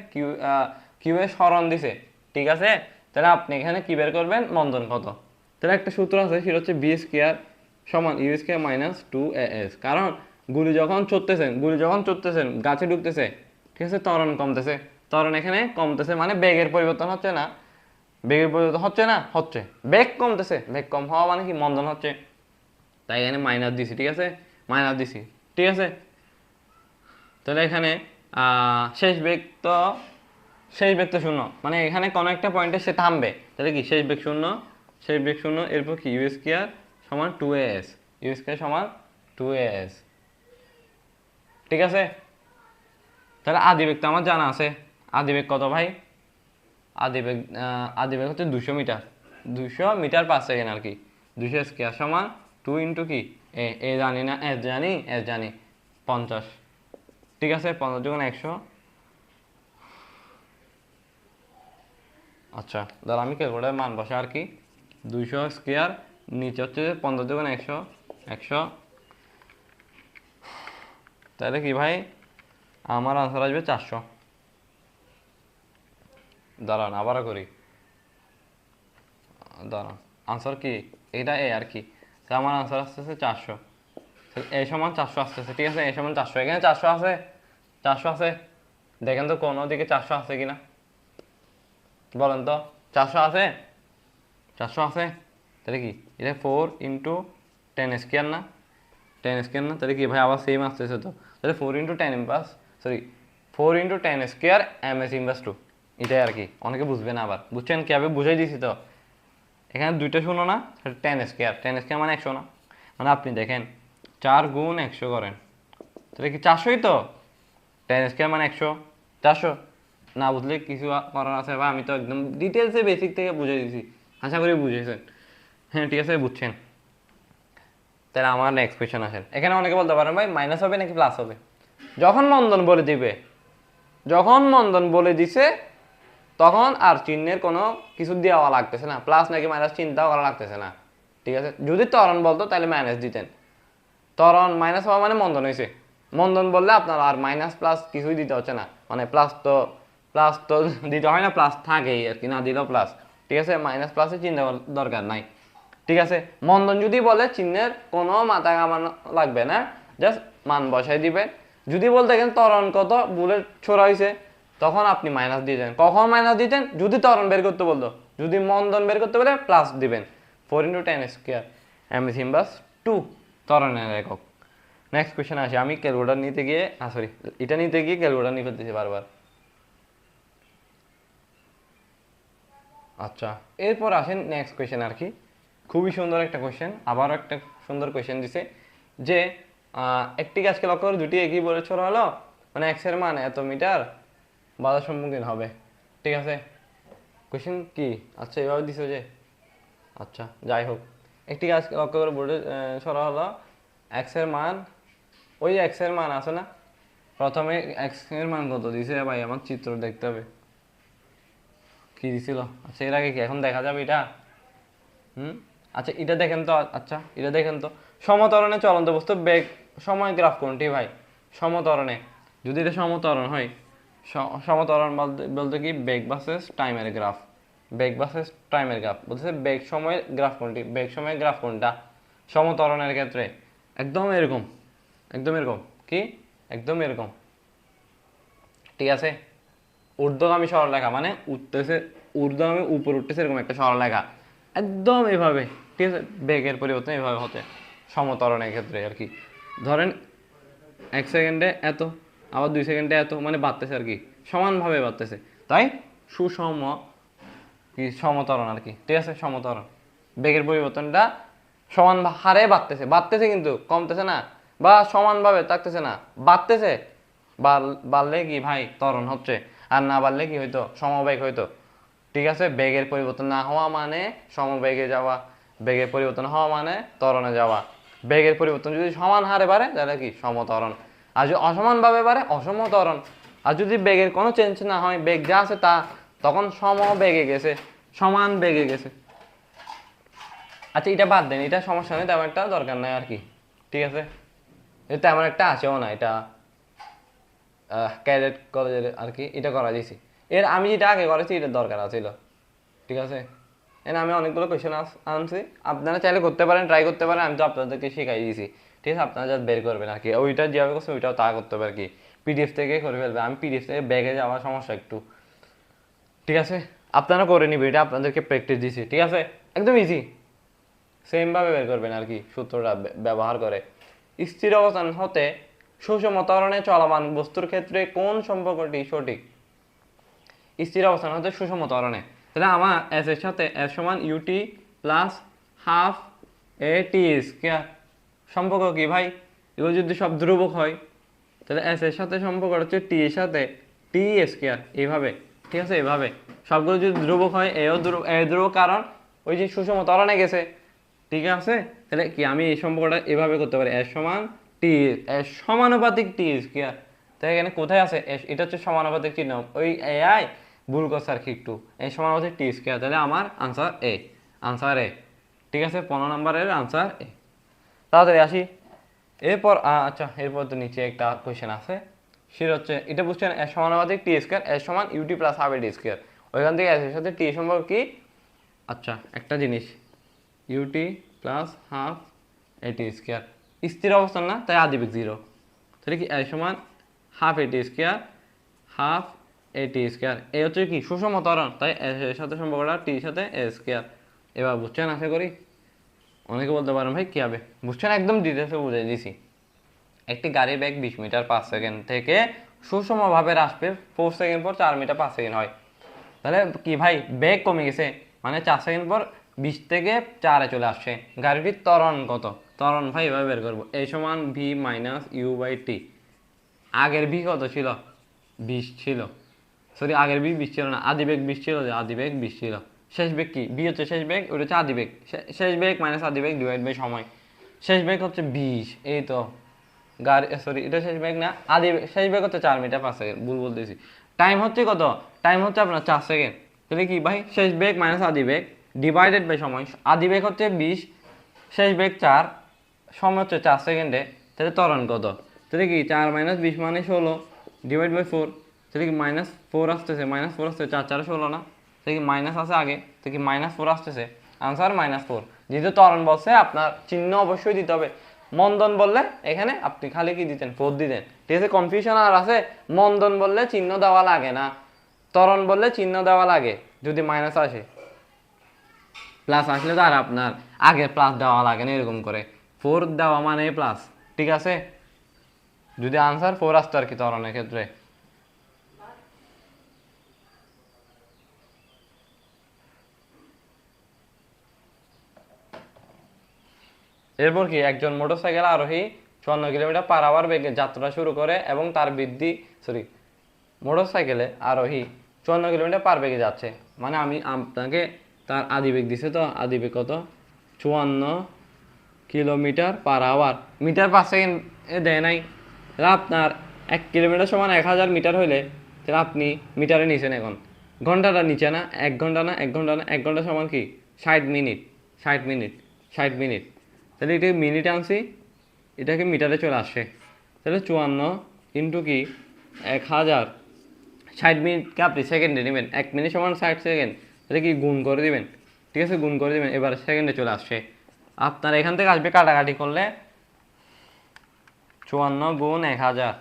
কিউ এর সরণ দিছে। ঠিক আছে, তাহলে আপনি এখানে কি বের করবেন? মন্দন কত। তাহলে একটা সূত্র আছে, সেটা হচ্ছে বি স্কোয়ার সমান ইউ স্কোয়ার মাইনাস 2as। কারণ গুলি যখন চড়তেছেন গাছে ঢুকতেছে, ঠিক আছে, ত্বরণ কমতেছে, ত্বরণ এখানে কমতেছে, মানে বেগের পরিবর্তন হচ্ছে না, বেগের পরিবর্তন হচ্ছে না, হচ্ছে, বেগ কমতেছে, বেগ কম হওয়া মানে কি? মন্দন হচ্ছে, তাই এখানে মাইনাস দিছি। ঠিক আছে, মাইনাস দিছি। ঠিক আছে, তাহলে এখানে শেষ বেগ তো, শূন্য, মানে এখানে কোনো একটা পয়েন্টে সে থামবে, তাহলে কি শেষ বেগ শূন্য, শেষ বেগ শূন্য। এরপর কি ইউ স্কোয়ার সমান 2as, ইউ স্কোয়ার সমান 2as। ঠিক আছে, তাহলে আদিবেগ তো আমার জানা আছে। আদিবেগ কত ভাই? আদিবেগ হচ্ছে 200 মিটার, 200 মিটার পার সেকেন্ড আর কি। 200 স্কোয়ার সমান 2 ইন্টু কি এ জানি না, এস জানি 50। ঠিক আছে, 50 যখন 100, আচ্ছা ধর আমি ক্যালকুলেটার মান বসে আর কি। 200 স্কোয়ার নিচে হচ্ছে 50 যখন 100, 100, তাহলে কি ভাই আমার আনসার আসবে 400। দাঁড়ান আবারও করি, দাঁড়ান, আনসার কি এটা এ আর কি, তাহলে আমার আনসার আসতেছে 400। এ সমান 400 আসতেছে। ঠিক আছে, এ সমান 400, এখানে 400 আছে, 400 আছে, দেখেন তো কোনো দিকে 400 আছে কিনা, বলেন তো 400 আছে, 400 আছে। তাহলে কি এটা 4 ইন্টু 10 স্কোয়ার না, 10 স্কোয়ার না, তাহলে কি ভাই আবার সেম আসতেছে তো। তাহলে 4 into 10 inverse, sorry 4 into 10 square M S inverse two, এটাই আর কি। অনেকে বুঝবে না, আবার বুঝছেন কীভাবে বুঝাই দিছি তো। এখানে দুইটা শূন্য না, 10 স্কোয়ার, 10 স্কোয়ার মানে 100 না। মানে আপনি দেখেন 4 গুণ 100 করেন, তাহলে কি 400ই তো? 10 স্কোয়ার মানে 100, 400। না বুঝলে কিছু করার আছে বা আমি তো একদম ডিটেলসে বেসিক থেকে বুঝে দিয়েছি, আশা করি বুঝেছেন। হ্যাঁ ঠিক আছে, বুঝছেন। তাহলে আমার নেক্সট কোয়েশ্চেন আসেন। এখানে অনেকে বলতে পারেন ভাই মাইনাস হবে নাকি প্লাস হবে? যখন মন্দন বলে দিবে, যখন মন্দন বলে দিছে তখন আর চিহ্নের কোনো কিছু দেওয়া লাগতেছে না, প্লাস নাকি মাইনাস চিন্তাও করা লাগতেছে না, ঠিক আছে। যদি ত্বরণ বলতো তাহলে মাইনাস দিতেন, ত্বরণ মাইনাস হওয়া মানে মন্দন হয়েছে। মন্দন বললে আপনার আর মাইনাস প্লাস কিছুই দিতে হচ্ছে না, মানে প্লাস তো দিতে হয় না, প্লাস থাকেই আর কি, না দিলেও প্লাস, ঠিক আছে। মাইনাস প্লাসে চিন্তা দরকার নাই, ঠিক আছে। মন্দন যদি বলে চিহ্নের কোনো মাথা কামানো লাগবে না, জাস্ট মান বসাই দিবেন। যদি বলতে দেখেন ত্বরণ কত বুলেট ছোড়া হয়েছে, তখন আপনি মাইনাস দিতেন। কখন মাইনাস দিতেন? যদি ত্বরণ বের করতে বলতো। যদি মন্দন বের করতে বলে প্লাস দিবেন। 4 × 10 স্কোয়ার এম সিম্বাস 2 ত্বরণের একক। নেক্সট কোয়েশ্চেন আসে। আমি ক্যালকুলেটর নিতে গিয়ে সরি এটা নিতে গিয়ে ক্যালকুলেটর নিয়ে ফেলতেছি বারবার। আচ্ছা, এরপর আসেন নেক্সট কোয়েশ্চেন আর কি। খুবই সুন্দর একটা কোয়েশ্চেন, আবারও একটা সুন্দর কোয়েশ্চেন দিছে যে একটি গাছকে লক্ষ্য করে দুটি একই বলে ছোড়া হলো, মানে এক্স এর মান এত মিটার বাধার সম্মুখীন হবে, ঠিক আছে। কোয়েশ্চেন কি? আচ্ছা এভাবে দিছে যে, আচ্ছা যাই হোক, একটি গাছকে লক্ষ্য করে বোর্ডে ছড়া হলো এক্স এর মান, ওই এক্স এর মান আছে না, প্রথমে এক্স এর মান কত দিছে ভাই, আমার চিত্র দেখতে হবে কি দিছিল। আচ্ছা এর আগে কি এখন দেখা যাবে এটা? আচ্ছা এটা দেখেন তো, আচ্ছা এটা দেখেন তো, সমতরণে চলন্ত বস্তু বেগ সময় গ্রাফ কোনটি ভাই? সমতরণে, যদি এটা সমতরণ হয়, সমতরণ বলতে বলতে কি বেগ ভার্সেস টাইমের গ্রাফ, বেগ ভার্সেস টাইমের গ্রাফ বলতেছে বেগ সময়ের গ্রাফ কোনটি, বেগ সময়ের গ্রাফ কোনটা সমতরণের ক্ষেত্রে? একদম এরকম, একদম এরকম কি, একদম এরকম, ঠিক আছে। ঊর্ধ্বগামী সরলরেখা মানে উঠতেছে, ঊর্ধ্বগামী উপর উঠতেছে এরকম একটা সরলরেখা, একদম এভাবে, ঠিক আছে। বেগের পরিবর্তন এভাবে হতে সমতরণের ক্ষেত্রে আর কি। ধরেন 1 সেকেন্ডে এত, আবার 2 সেকেন্ডে এত, মানে বাড়তেছে আর কি, সমানভাবে বাড়তেছে, তাই সুষম কি সমতরণ আর কি, ঠিক আছে। সমতরণ, বেগের পরিবর্তনটা সমান হারে বাড়তেছে, বাড়তেছে কিন্তু কমতেছে না, বা সমানভাবে থাকতেছে না, বাড়তেছে। বাড়লে কি ভাই ত্বরণ হচ্ছে, আর না বাড়লে কি হইতো, সমবেগ হইতো, ঠিক আছে। বেগের পরিবর্তন না হওয়া মানে সমবেগে যাওয়া, বেগের পরিবর্তন হওয়া মানে ত্বরণে যাওয়া। বেগের পরিবর্তন যদি সমান হারে বাড়ে তাহলে কি সমত্বরণ, আর যদি অসমানভাবে বাড়ে অসমত্বরণ। আর যদি বেগের কোনো চেঞ্জ না হয়, বেগ যা আছে তা, তখন সমবেগে গেছে, সমান বেগে গেছে। আচ্ছা এটা বাদ দেন, এটা সমস্যা নেই, তেমন একটা দরকার নাই আর কি, ঠিক আছে। এটা তেমন একটা আসেও না, এটা ক্যাডেট কলেজের আর কি, এটা করা দিয়েছি। এর আমি যেটা আগে করেছি এটার দরকার আছিল, ঠিক আছে। এর আমি অনেকগুলো কোয়েশ্চেন আনছি, আপনারা চাইলে করতে পারেন, ট্রাই করতে পারেন, আমি তো আপনাদেরকে শিখাই দিয়েছি, ঠিক আছে। আপনারা যা বের করবেন আর কি, ওইটা যেভাবে করছে ওইটাও তা করতে হবে আর কি, পিডিএফ থেকে করে ফেলবে। আমি পিডিএফ থেকে ব্যাগে যাওয়ার সমস্যা একটু, ঠিক আছে। আপনারা করে নিবে, এটা আপনাদেরকে প্র্যাকটিস দিয়েছি, ঠিক আছে। একদম ইজি, সেমভাবে বের করবেন আর কি, সূত্রটা ব্যবহার করে। স্থির অবস্থান হতে সুষম ত্বরণে চলমান বস্তুর ক্ষেত্রে কোন সম্পর্কটি সঠিক? স্থির অবস্থান হতে সুষম ত্বরণে, তাহলে আমার এস এর সাথে এস সমান ইউটি প্লাস হাফ এ টি স্কয়ার, সম্পর্ক কি ভাই? এগুলো যদি সব ধ্রুবক হয় তাহলে এস এর সাথে সম্পর্ক হচ্ছে টি এর সাথে টি স্কয়ার, এইভাবে, ঠিক আছে। এভাবে সবগুলো যদি ধ্রুবক হয়, এও ধ্রুবক, এ ধ্রুবক কারণ ওই যে সুষম ত্বরণে গেছে, ঠিক আছে। তাহলে কি আমি এই সম্পর্কটা এভাবে করতে পারি, এস সমান টি, এস সমানুপাতিক টি স্কয়ার। তাই এখানে কোথায় আছে এস, এটা হচ্ছে সমানুপাতিক চিহ্ন, ওই এআই ভুল করছে আর কি একটু, এই সমানুপাতিক টি স্কয়ার। তাহলে আমার আনসার এ, আনসার এ, ঠিক আছে। 15 নম্বরের আনসার এ। তাড়াতাড়ি আসি এরপর। আচ্ছা এরপর তো নিচে একটা কোয়েশ্চেন আছে, সেটা হচ্ছে এটা বুঝছেন, এস সমানুপাতিক টি স্কয়ার, এস সমান ইউটি প্লাস হাফ এ টি স্কয়ার, ওইখান থেকে এস এর সাথে টি সম্পর্ক কি? আচ্ছা একটা জিনিস, ইউটি প্লাস হাফ এটি স্কোয়ার, স্থির অবস্থান না, তাই আদিবেগ 0, তাহলে কি এ সমান হাফ এটি স্কোয়ার, হাফ এটি স্কোয়ার। এই হচ্ছে কি সুষম ত্বরণ, তাই এর সাথে সম্পর্কটা টির সাথে এ স্কোয়ার। এবার বুঝছেন আশা করি। অনেকে বলতে পারেন ভাই কী হবে, বুঝছেন, একদম ডিটেলসে বুঝিয়ে দিছি। একটি গাড়ির বেগ 20 মিটার 5 সেকেন্ড থেকে সুষমভাবে হ্রাস পেয়ে 4 সেকেন্ড পর 4 মিটার 5 সেকেন্ড হয়। তাহলে কি ভাই বেগ কমে গেছে, মানে 4 সেকেন্ড পর 20 থেকে 4-এ চলে আসছে। গাড়িটির ত্বরণ কত? ত্বরণ ভাই এভাবে বের করবো, এই সমান V minus you by T. আগের ভি কত ছিল? 20 ছিল। সরি, আগের ভি 20 ছিল না, আদিবেগ 20 ছিল, যে আদিবেগ 20 ছিল। শেষ বেগ কি? ভি হচ্ছে শেষ বেগ, ওটা হচ্ছে আদিবেগ। শেষ বেগ মাইনাস আদিবেগ ডিভাইড বাই সময়। শেষ বেগ হচ্ছে 20, এই তো গাড়ি, সরি এটা শেষ বেগ না, আদি শেষ বেগ হচ্ছে 4 মিটার 5 সেকেন্ড, ভুল বলতেছি। টাইম হচ্ছে কত? টাইম হচ্ছে আপনার 4 সেকেন্ড। তাহলে কি ভাই, শেষ বেগ মাইনাস আদি বেগ ডিভাইডেড বাই সময়। আদি বেগ হচ্ছে 20, শেষ বেগ 4, সময় হচ্ছে 4 সেকেন্ডে। তাহলে ত্বরণ কত? তাহলে কি 4 মাইনাস 20 মানে 16 ডিভাইড বাই 4। তাহলে কি মাইনাস 4 আসতেছে, মাইনাস 4 আসতেছে, 4 4 16 না? তাহলে কি মাইনাস আছে আগে, তাহলে কি মাইনাস 4 আসতেছে, আনসার -4। যেহেতু ত্বরণ বলছে আপনার চিহ্ন অবশ্যই দিতে হবে। মন্দন বললে এখানে আপনি খালি কি দিতেন, 4 দিতেন। ঠিক আছে, কনফিউশন আর আছে? মন্দন বললে চিহ্ন দেওয়া লাগে না, ত্বরণ বললে চিহ্ন দেওয়া লাগে যদি মাইনাস আসে। প্লাস আসলে তো আর আপনার আগে প্লাস দেওয়া লাগে না, এরকম করে 4 দেওয়া মানে প্লাস। ঠিক আছে, যদি আনসার 4 আসতো আর কি ত্বরণের ক্ষেত্রে। এরপর কি, একজন মোটরসাইকেল আরোহী 54 কিলোমিটার পার আওয়ার বেগে যাত্রা শুরু করে এবং তার মোটরসাইকেলে আরোহী 54 কিলোমিটার পার বেগে যাচ্ছে। মানে আমি আপনাকে তার আদিবেগ দিছে, তো আদিবেগ কত? 54 kilometre per hour, metre per second এ দেয় নাই। তাহলে আপনার 1 কিলোমিটার সমান 1000 মিটার হইলে, তাহলে আপনি মিটারে নিছেন এখন, ঘন্টাটা নিচে না, 1 ঘন্টা না, 1 ঘন্টা না, 1 ঘন্টা সমান কি 60 মিনিট, 60 মিনিট, 60 মিনিট। তাহলে এটাকে মিনিটে আনছি, এটাকে মিটারে চলে আসে। তাহলে 54 ইন্টু কি 1000, 60 মিনিটকে আপনি সেকেন্ডে নেবেন, 1 মিনিট সমান 60 সেকেন্ড। তাহলে কি গুণ করে দিবেন, ঠিক আছে, গুণ করে দিবেন, এবার সেকেন্ডে চলে আসছে। আপনার এখান থেকে আসবে কাটাকাটি করলে 54 গুণ 1000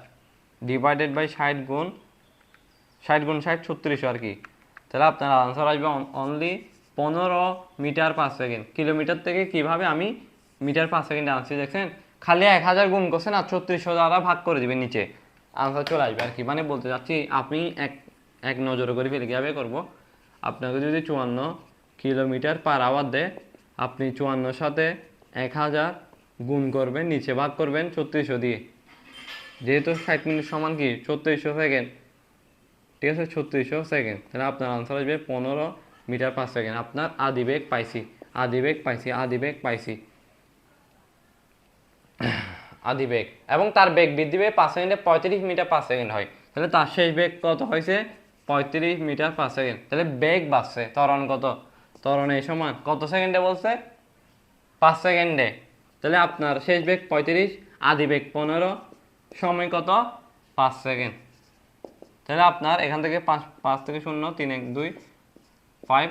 ডিভাইডেড বাই 60 গুণ 60 3600 আর কি। তাহলে আপনার আনসার আসবে only 15 metre per second. Kilometre থেকে কিভাবে আমি মিটার পার সেকেন্ডে আনছি দেখছেন, খালি 1000 গুণ করছেন আর 3600 দ্বারা ভাগ করে দিবেন, নিচে আনসার চলে আসবে আর কি। মানে বলতে চাচ্ছি আপনি এক নজরে করে ফেলে কীভাবে করবো, আপনাকে যদি 54 কিলোমিটার পার আওয়ার দেয়, আপনি 54 সাথে 1000 গুণ করবেন, নিচে ভাগ করবেন 3600 দিয়ে, যেহেতু 60 মিনিট সমান কি 3600 সেকেন্ড। ঠিক আছে, 3600 সেকেন্ড। তাহলে আপনার আনসার আসবে 15 মিটার পার সেকেন্ড। আপনার আদিবেগ পাইছি, আদিবেগ পাইছি, আদিবেগ পাইছি, আদিবেগ। এবং তার বেগ বৃদ্ধি পেয়ে 5 সেকেন্ডে 35 মিটার পার সেকেন্ড হয়। তাহলে তার শেষ বেগ কত হয়েছে? 35 মিটার পার সেকেন্ড। তাহলে বেগ বাড়ছে, ত্বরণ কত? ত্বরণ এই সমান কত সেকেন্ডে বলছে? 5 সেকেন্ডে। তাহলে আপনার শেষ বেগ 35, আদিবেগ 15, সময় কত? 5 সেকেন্ড। তাহলে আপনার এখান থেকে 5 থেকে 0, 3 1 2 5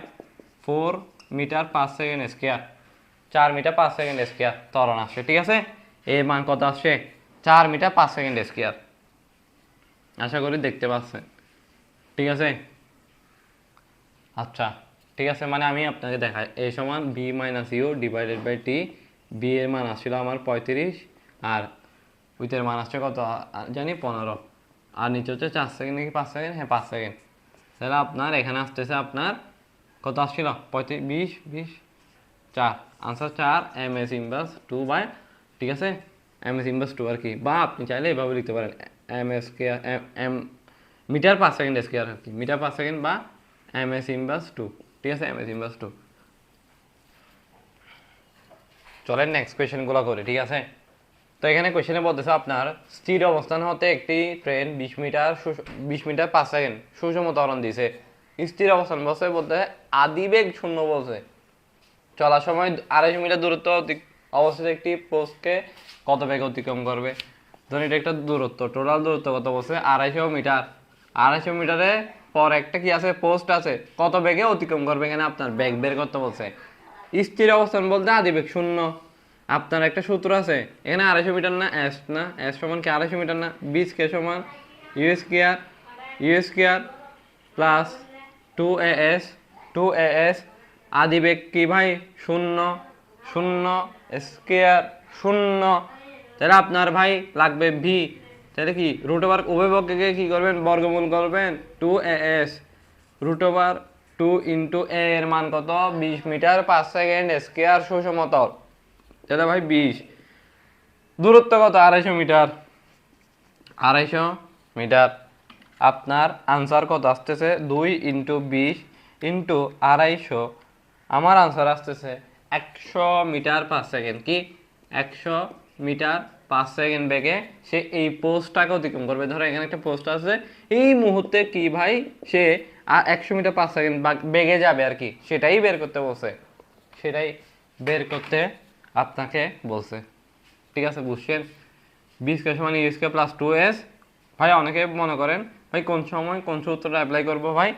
4 metre per second square, 4 metre per second square ত্বরণ আসছে। ঠিক আছে, এর মান কত আসছে? 4 মিটার পার সেকেন্ড স্কোয়ার। আশা করি দেখতে পাচ্ছেন। ঠিক আছে, আচ্ছা ঠিক আছে, মানে আমি আপনাকে দেখাই, এ সমান B minus U divided by T. V এর মান আসছিল আমার 35, আর উইথের মান আসছে কত জানি 15, আর নিচে হচ্ছে 4 সেকেন্ড নাকি 5 সেকেন্ড, হ্যাঁ 5 সেকেন্ড। তাহলে আপনার এখানে আসতেছে আপনার কত আসছিল? 35 20 20 4, answer 4 M S inverse 2 by, ঠিক আছে, এম এস ইনভার্স 2 আর কি। বা আপনি চাইলে এভাবে লিখতে পারেন, M S square M metre per second square আর কি, মিটার পার সেকেন্ড বা এম এস ইনভার্স 2। ঠিক আছে, এম এস ইনভার্স 2। চলেন নেক্সট কোয়েশ্চেনগুলো করি। ঠিক আছে, তো এখানে কোয়েশ্চেনে বলতেছে আপনার স্থির অবস্থান হতে একটি ট্রেন 20 মিটার পার সেকেন্ড সুষম ত্বরণ দিছে। স্থির অবস্থান বলতে আদিবেগ 0 বলছে। চলার সময় 250 মিটার দূরত্ব অবস্থিত একটি পোস্টকে কত বেগে অতিক্রম করবে? ধরুন এটা একটা দূরত্ব, টোটাল দূরত্ব কত বলছে? 250 মিটার। 250 মিটারে পর একটা কি আছে, পোস্ট আছে, কত বেগে অতিক্রম করবে এখানে আপনার বেগ বের করতে বলছে। স্থির অবস্থান বলতে আদিবেগ 0। আপনার একটা সূত্র আছে এখানে, 250 মিটার না এস, না এস সমান কি 250 মিটার না, বি স্কয়ার সমান you square plus 2as 2as। আদিবেগ কি ভাই? 0 0 স্কয়ার 0। তাহলে আপনার ভাই লাগবে ভি। তাহলে কি রুট ওভার উভয় পক্ষকে কি করবেন? বর্গমূল করবেন 2as root over two into a এর মান কত 20 মিটার/সেকেন্ড স্কয়ার সুষমতল, তাহলে ভাই 20, দূরত্ব কত 250 মিটার, 250 মিটার। আপনার আনসার কত আসতেছে 2 ইন্টু 20 ইন্টু 250, আমার আনসার আসতেছে 100 মিটার/সেকেন্ড। কি 100 মিটার/সেকেন্ড বেগে সে এই পোস্টটাকে অতিক্রম করবে। ধরো এখানে একটা পোস্ট আছে, এই মুহূর্তে কি ভাই সে 100 মিটার/সেকেন্ড বেগে যাবে আর কি, সেটাই বের করতে বলছে, সেটাই বের করতে আপনাকে বলছে। ঠিক আছে, বুঝছেন? বি স্কয়ার সমান ইউ স্কয়ার প্লাস 2s। ভাই অনেকে মনে করেন ভাই কোন সময় কোন সূত্রটা অ্যাপ্লাই করব, ভাই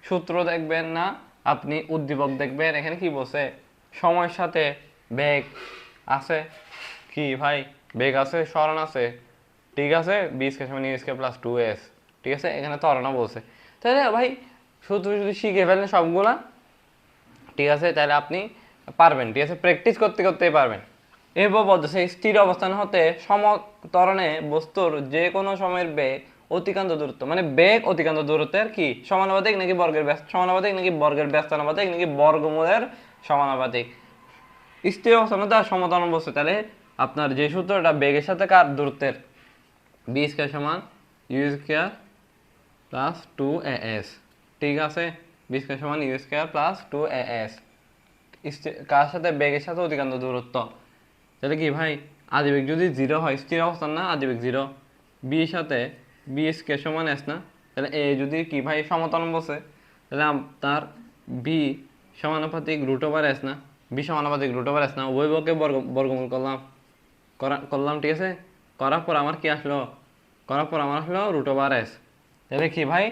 সূত্র দেখবেন না, আপনি উদ্দীপক দেখবেন। এখানে কি বলছে, সময়ের সাথে বেগ আছে, কি ভাই বেগ আছে, সরণ আছে, ঠিক আছে, বি স্কয়ার সমান ইউ স্কয়ার প্লাস 2s, ঠিক আছে, এখানে ত্বরণও বলছে। তাহলে ভাই সূত্র যদি শিখে ফেলেন সবগুলা, ঠিক আছে, তাহলে আপনি পারবেন, ঠিক আছে, প্র্যাকটিস করতে করতেই পারবেন। এরপর বলতেছে স্থির অবস্থান হতে সমত্বরণে বস্তুর যে কোনো সময়ের বেগ অতিক্রান্ত দূরত্ব, মানে বেগ অতিক্রান্ত দূরত্বের কি সমানুপাতিক নাকি বর্গের ব্যস্ত সমানুপাতিক নাকি বর্গের ব্যস্তানুপাতিক নাকি বর্গমূলের সমানুপাতিক। স্থির অবস্থান হতে আর সমত্বরণ বস্তু, তাহলে আপনার যে সূত্রটা বেগের সাথে কার দূরত্বের, বি স্কয়ার সমান ইউ স্কয়ার প্লাস 2as, ঠিক আছে, বি স্কয়ার সমান ইউ স্কয়ার প্লাস 2as, কার সাথে বেগের সাথে অতিক্রান্ত দূরত্ব। তাহলে কি ভাই আদিবেগ যদি 0 হয়, স্থির অবস্থান না, আদিবেগ 0, বি সাথে বি স্কয়ার সমান এস না, তাহলে এ যদি কি ভাই সমতলন বসে, তাহলে তার বি সমানুপাতিক রুট ওভার এস না, বি সমানুপাতিক রুট ওভার এস না, উভয় পক্ষে বর্গমূল করলাম, ঠিক আছে, করার পর আমার কি আসলো, রুট ওভার এস। তাহলে কি ভাই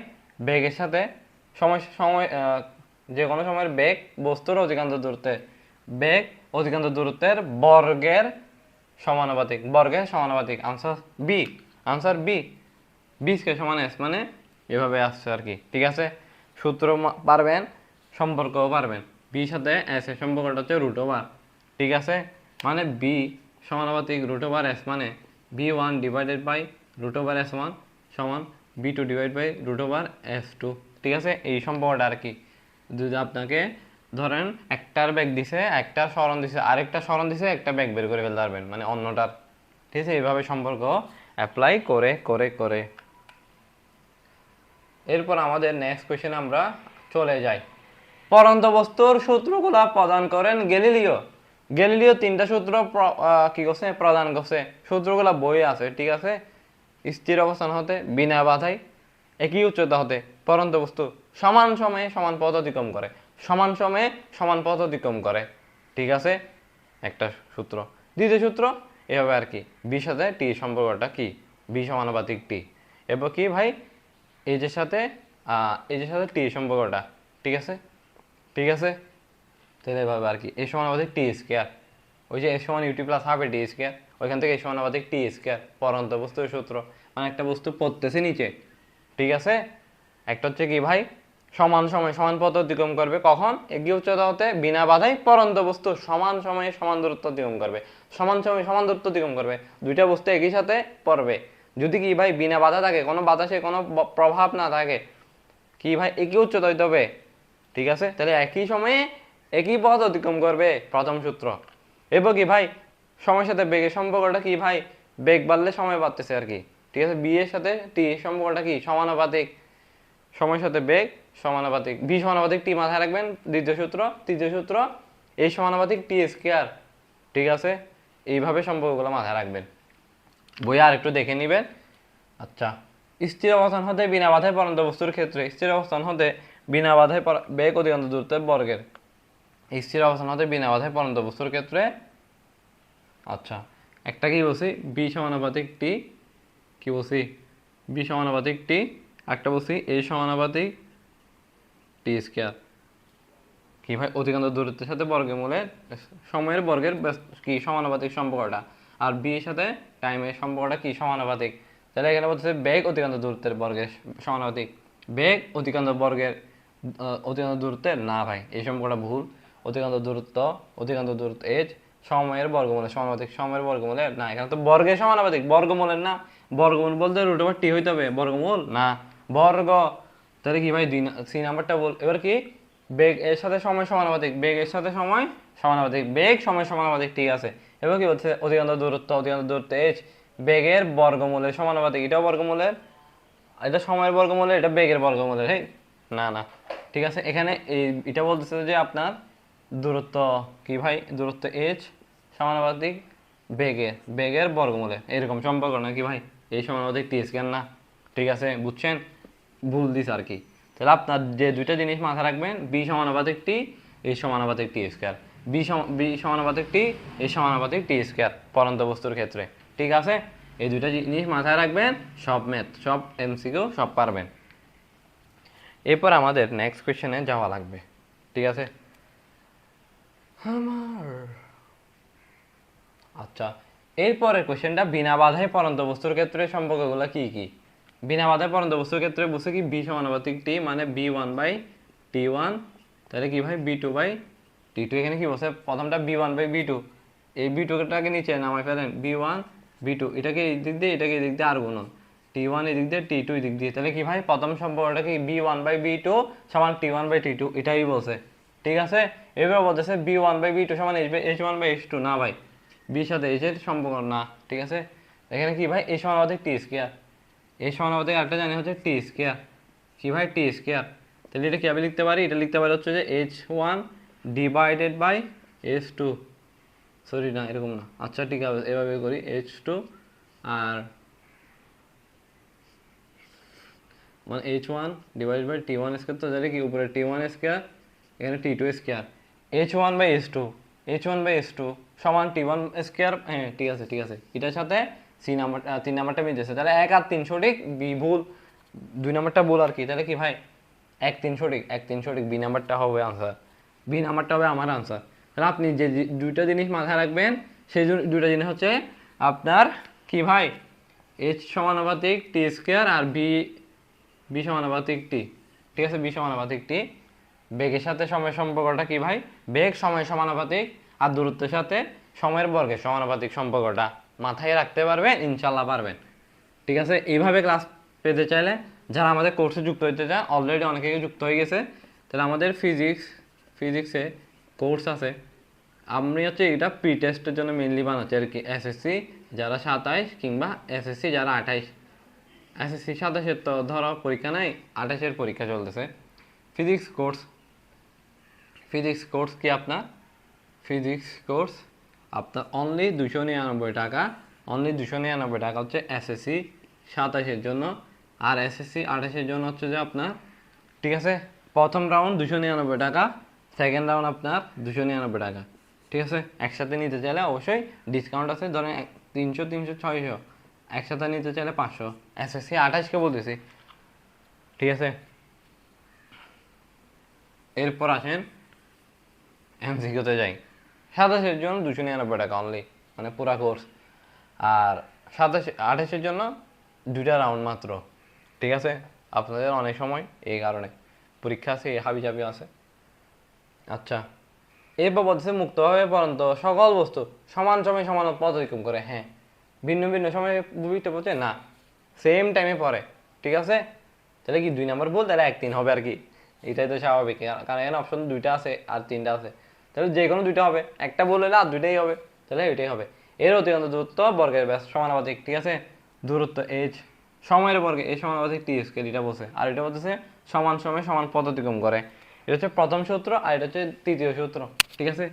বেগের সাথে সময় যে কোনো সময়ের বেগ বস্তুর অধিকাংশ দূরত্বে, বেগ অধিকাংশ দূরত্বের বর্গের সমানুপাতিক, আনসার বি স্কয়ার সমান এস, মানে এভাবে আসছে আর কি, ঠিক আছে। সূত্র পারবেন, সম্পর্কও পারবেন, বি সাথে এস এর সম্পর্কটা হচ্ছে রুট ওভার, ঠিক আছে, মানে বি সমানুপাতিক রুট ওভার এস, মানে b1 divided by root over s1 সমান b2 divide by root over s2, ঠিক আছে, এই সম্পর্কটা আর কি। যদি আপনাকে ধরেন একটার বেগ দিছে, একটা সরণ দিছে, আরেকটা সরণ দিছে, একটা বেগ বের করে ফেলতে পারবেন, মানে অন্যটার, ঠিক আছে, এইভাবে সম্পর্ক অ্যাপ্লাই করে করে করে। এরপর আমাদের নেক্সট কোয়েশ্চেন আমরা চলে যাই। পরন্ত বস্তুর সূত্রগুলো প্রদান করেন গ্যালিলিও 3টা সূত্র কি করছে, প্রদান করছে, সূত্রগুলো বই আছে, ঠিক আছে। স্থির অবস্থান হতে বিনা বাধায় একই উচ্চতা হতে পরন্ত বস্তু সমান সময়ে সমান পথ অতিক্রম করে, ঠিক আছে, একটা সূত্র। দ্বিতীয় সূত্র এভাবে আর কি, বি সাথে টি সম্পর্কটা কি, বি সমানুপাতিক টি, এরপর কি ভাই এই যে সাথে টি সম্পর্কটা, ঠিক আছে, তাহলে এভাবে আর কি, এ সমানুপাতিক টি স্কয়ার, ওই যে এ সমান ইউটি প্লাস হাফ এ টি স্কয়ার, ওইখান থেকে এ সমানুপাতিক টি স্কয়ার, পরন্ত বস্তুর সূত্র, মানে একটা বস্তু পড়তেছে নিচে, ঠিক আছে। একটা হচ্ছে কি ভাই সমান সময়ে সমান পথ অতিক্রম করবে, কখন একই উচ্চতা হতে বিনা বাধায় পরন্ত বস্তু সমান সময়ে সমান দূরত্ব অতিক্রম করবে, সমান সময়ে সমান দূরত্ব অতিক্রম করবে, দুইটা বস্তু একই সাথে পড়বে, যদি কি ভাই বিনা বাধা থাকে, কোনো বাতাসে কোনো প্রভাব না থাকে, কি ভাই একই উচ্চতা হইতে হবে, ঠিক আছে, তাহলে একই সময়ে একই পথ অতিক্রম করবে, প্রথম সূত্র। এরপর কি ভাই সময়ের সাথে বেগের সম্পর্কটা কি ভাই, বেগ বাড়লে সময় বাড়তেছে আর কি, ঠিক আছে, বি এর সাথে টি এর সম্পর্কটা কি সমানুপাতিক, সময়ের সাথে বেগ সমানুপাতিক, বি সমানুপাতিক টি মাথায় রাখবেন, দ্বিতীয় সূত্র। তৃতীয় সূত্র এই সমানুপাতিক টি স্কয়ার, ঠিক আছে, এইভাবে সম্পর্কগুলো মাথায় রাখবেন, বই আর একটু দেখে নেবেন। আচ্ছা, স্থির অবস্থান হতে বিনা বাধায় পরন্ত বস্তুর ক্ষেত্রে, স্থির অবস্থান হতে বিনা বাধায় বেগ অধিকাংশ দূরত্বের বর্গের, স্থির অবস্থান হতে বিনা বাধায় পরন্ত বস্তুর ক্ষেত্রে, আচ্ছা একটা কি বলছি বি সমানুপাতিক টি, কি বলছি বি সমানুপাতিক টি, একটা বলছি এ সমানুপাতিক টি স্কয়ার, কি ভাই অধিকাংশ দূরত্বের সাথে বর্গমূলের সময়ের বর্গের কি সমানুপাতিক সম্পর্কটা, আর বি এর সাথে টাইমের সম্পর্কটা কি সমানুপাতিক, তাহলে এখানে বলতেছে বেগ অধিকাংশ দূরত্বের বর্গের সমানুপাতিক, বেগ অধিকাংশ দূরত্বের না ভাই এই সম্পর্কটা ভুল, অধিকাংশ দূরত্ব এজ সময়ের বর্গমূলের সমানুপাতিক, সময়ের বর্গমূলের না, এখানে তো বর্গের সমানুপাতিক, বর্গমূলের না, বর্গমূল বলতে রুট ওভার টি হইতে হবে, বর্গমূল না বর্গ, তাহলে কি ভাই সি নাম্বারটা বল। এবার কি বেগ এর সাথে সময় সমানুপাতিক, বেগ এর সাথে সময় সমানুপাতিক, বেগ সময় সমানুপাতিক, ঠিক আছে। এবার কি বলছে, অতিক্রান্ত দূরত্ব, অতিক্রান্ত দূরত্ব h বেগের বর্গমূলের সমানুপাতিক, এটাও বর্গমূলের, এটা সময়ের বর্গমূলের, এটা বেগের বর্গমূলের। হেই না না, ঠিক আছে। এখানে এটা বলতেছে যে আপনার দূরত্ব কি ভাই, দূরত্ব h সমানুপাতিক বেগের বর্গমূলে, এরকম সম্পর্ক নাকি ভাই, এই সমানুপাতিক টি স্কয়ার না, ঠিক আছে, বুঝছেন, ভুল দিস আর কি। তাহলে আপনার যে দুইটা জিনিস মাথায় রাখবেন, বি সমানুপাতিক টি, এই সমানুপাতিক টি স্কয়ার, বি সমানুপাতিক টি, এই সমানুপাতিক টি স্কয়ার পরন্ত বস্তুর ক্ষেত্রে, ঠিক আছে। এই দুইটা জিনিস মাথায় রাখবেন, সব ম্যাথ, সব এমসিকিউ সব পারবেন। এরপর আমাদের নেক্সট কোয়েশ্চেনে যাওয়া লাগবে, ঠিক আছে। আমার আচ্ছা, এরপরের কোয়েশ্চেনটা, বিনা বাধায় পরন্ত বস্তুর ক্ষেত্রে সম্পর্কগুলো কি কি। বিনা বাধায় পরন্ত বস্তুর ক্ষেত্রে বুঝছে কি, বি সমানুপাতিক টি মানে V one by T one, তাহলে কি ভাই V two by T two. এখানে কি বলছে, প্রথমটা V one by B two, এই বি টুটাকে নিচে নামাই ফেলেন, বি ওয়ান বি টু, এটাকে এই দিক দিয়ে, এটাকে এই দিক দিয়ে আর গুণন, টি ওয়ান এই দিক দিয়ে, টি টু এই দিক দিয়ে, তাহলে কি ভাই প্রথম সম্পর্কটা কি B one by B two সমান T one by T two, এটাই বলছে, ঠিক আছে। এবার বলতেছে B one by B two সমান H one by H two, না ভাই, বির সাথে এইচ এর সম্পর্ক না, ঠিক আছে। এখানে কি ভাই, এই সমানুপাতিক টি স্কয়ার, এই সমানুপাতিক আরেকটা জানি হচ্ছে টি স্কয়ার, কি ভাই টি স্কয়ার। তাহলে এটা কীভাবে লিখতে পারি, এটা লিখতে পারি হচ্ছে যে H one divided by H two, sorry না এরকম না, আচ্ছা ঠিক আছে, এভাবে করি এইচ টু আর মানে H one divided by T one square, তো যাতে কি উপরে টি ওয়ান স্কয়ার, এখানে T two square, H one by H two, H one by H two সমান টি ওয়ান স্কয়ার, হ্যাঁ ঠিক আছে ঠিক আছে, এটার সাথে সি নাম্বার, তিন নাম্বারটা মিলতেছে, তাহলে এক আর তিন সঠিক, বি ভুল, দুই নাম্বারটা ভুল আর কি, তাহলে কি ভাই এক তিন সঠিক, এক তিন সঠিক, বি নাম্বারটা হবে আনসার, বি নাম্বারটা হবে আমার আনসার। তাহলে আপনি যে দুইটা জিনিস মাথায় রাখবেন, সেই দুইটা জিনিস হচ্ছে আপনার কি ভাই, এইচ সমানুপাতিক টি স্কয়ার আর বি, বি সমানুপাতিক টি, ঠিক আছে, বি সমানুপাতিক টি। বেগের সাথে সময় সম্পর্কটা কি ভাই, বেগ সময় সমানুপাতিক, আর দূরত্বের সাথে সময়ের বর্গের সমানুপাতিক সম্পর্কটা মাথায় রাখতে পারবেন, ইনশাল্লাহ পারবেন, ঠিক আছে। এইভাবে ক্লাস পেতে চাইলে যারা আমাদের কোর্সে যুক্ত হতে চান, অলরেডি অনেকে যুক্ত হয়ে গেছে, তাহলে আমাদের ফিজিক্সে কোর্স আছে, আমি হচ্ছে এটা প্রি টেস্টের জন্য মেনলি বানাচ্ছি আর কি, এসএসসি যারা 27 কিংবা এসএসসি যারা 28, এসএসসি 27-এর তো ধরো পরীক্ষা নাই, 28-এর পরীক্ষা চলতেছে। ফিজিক্স কোর্স কি আপনার, ফিজিক্স কোর্স আপনার অনলি 299 টাকা, অনলি 299 টাকা হচ্ছে এসএসসি 27-এর জন্য, আর এসএসসি 28-এর জন্য হচ্ছে যে আপনার, ঠিক আছে, প্রথম রাউন্ড 299 টাকা, সেকেন্ড রাউন্ড আপনার 299 টাকা, ঠিক আছে। একসাথে নিতে চাইলে অবশ্যই ডিসকাউন্ট আছে, ধরেন 300 300 600, একসাথে নিতে চাইলে 500, এসএসসি 28-কে বলতেছি, ঠিক আছে। এরপর আসেন এমসিকিউতে যাই, 27-এর জন্য 299 টাকা অনলি, মানে পুরা কোর্স, আর 28-এর জন্য দুইটা রাউন্ড মাত্র, ঠিক আছে। আপনাদের অনেক সময় এই কারণে পরীক্ষা আছে, এই হাবি জাবি আছে। আচ্ছা, এরপর বলতেছে মুক্তভাবে পরন্ত সকল বস্তু সমান সময় সমান পথ অতিক্রম করে, হ্যাঁ ভিন্ন ভিন্ন সময়ে বুঝতে বলছে না, সেম টাইমে পড়ে, ঠিক আছে। তাহলে কি 2 নাম্বার ভুল, তাহলে 1-3 হবে আর কি, এটাই তো স্বাভাবিক, কারণ এখানে অপশন দুইটা আছে আর তিনটা আছে, তাহলে যে কোনো দুইটা হবে, একটা ভুল হলে আর দুইটাই হবে, তাহলে এটাই হবে। এর অতিক্রান্ত দূরত্ব বর্গের ব্যাস সমানুপাতিক, ঠিক আছে, দূরত্ব এইচ সময়ের বর্গে এই সমানুপাতিক টি স্কেল, এটা বলছে, আর এটা বলতেছে সমান সময় সমান পথ অতিক্রম করে, এটা হচ্ছে প্রথম সূত্র, আর এটা হচ্ছে তৃতীয় সূত্র, ঠিক আছে।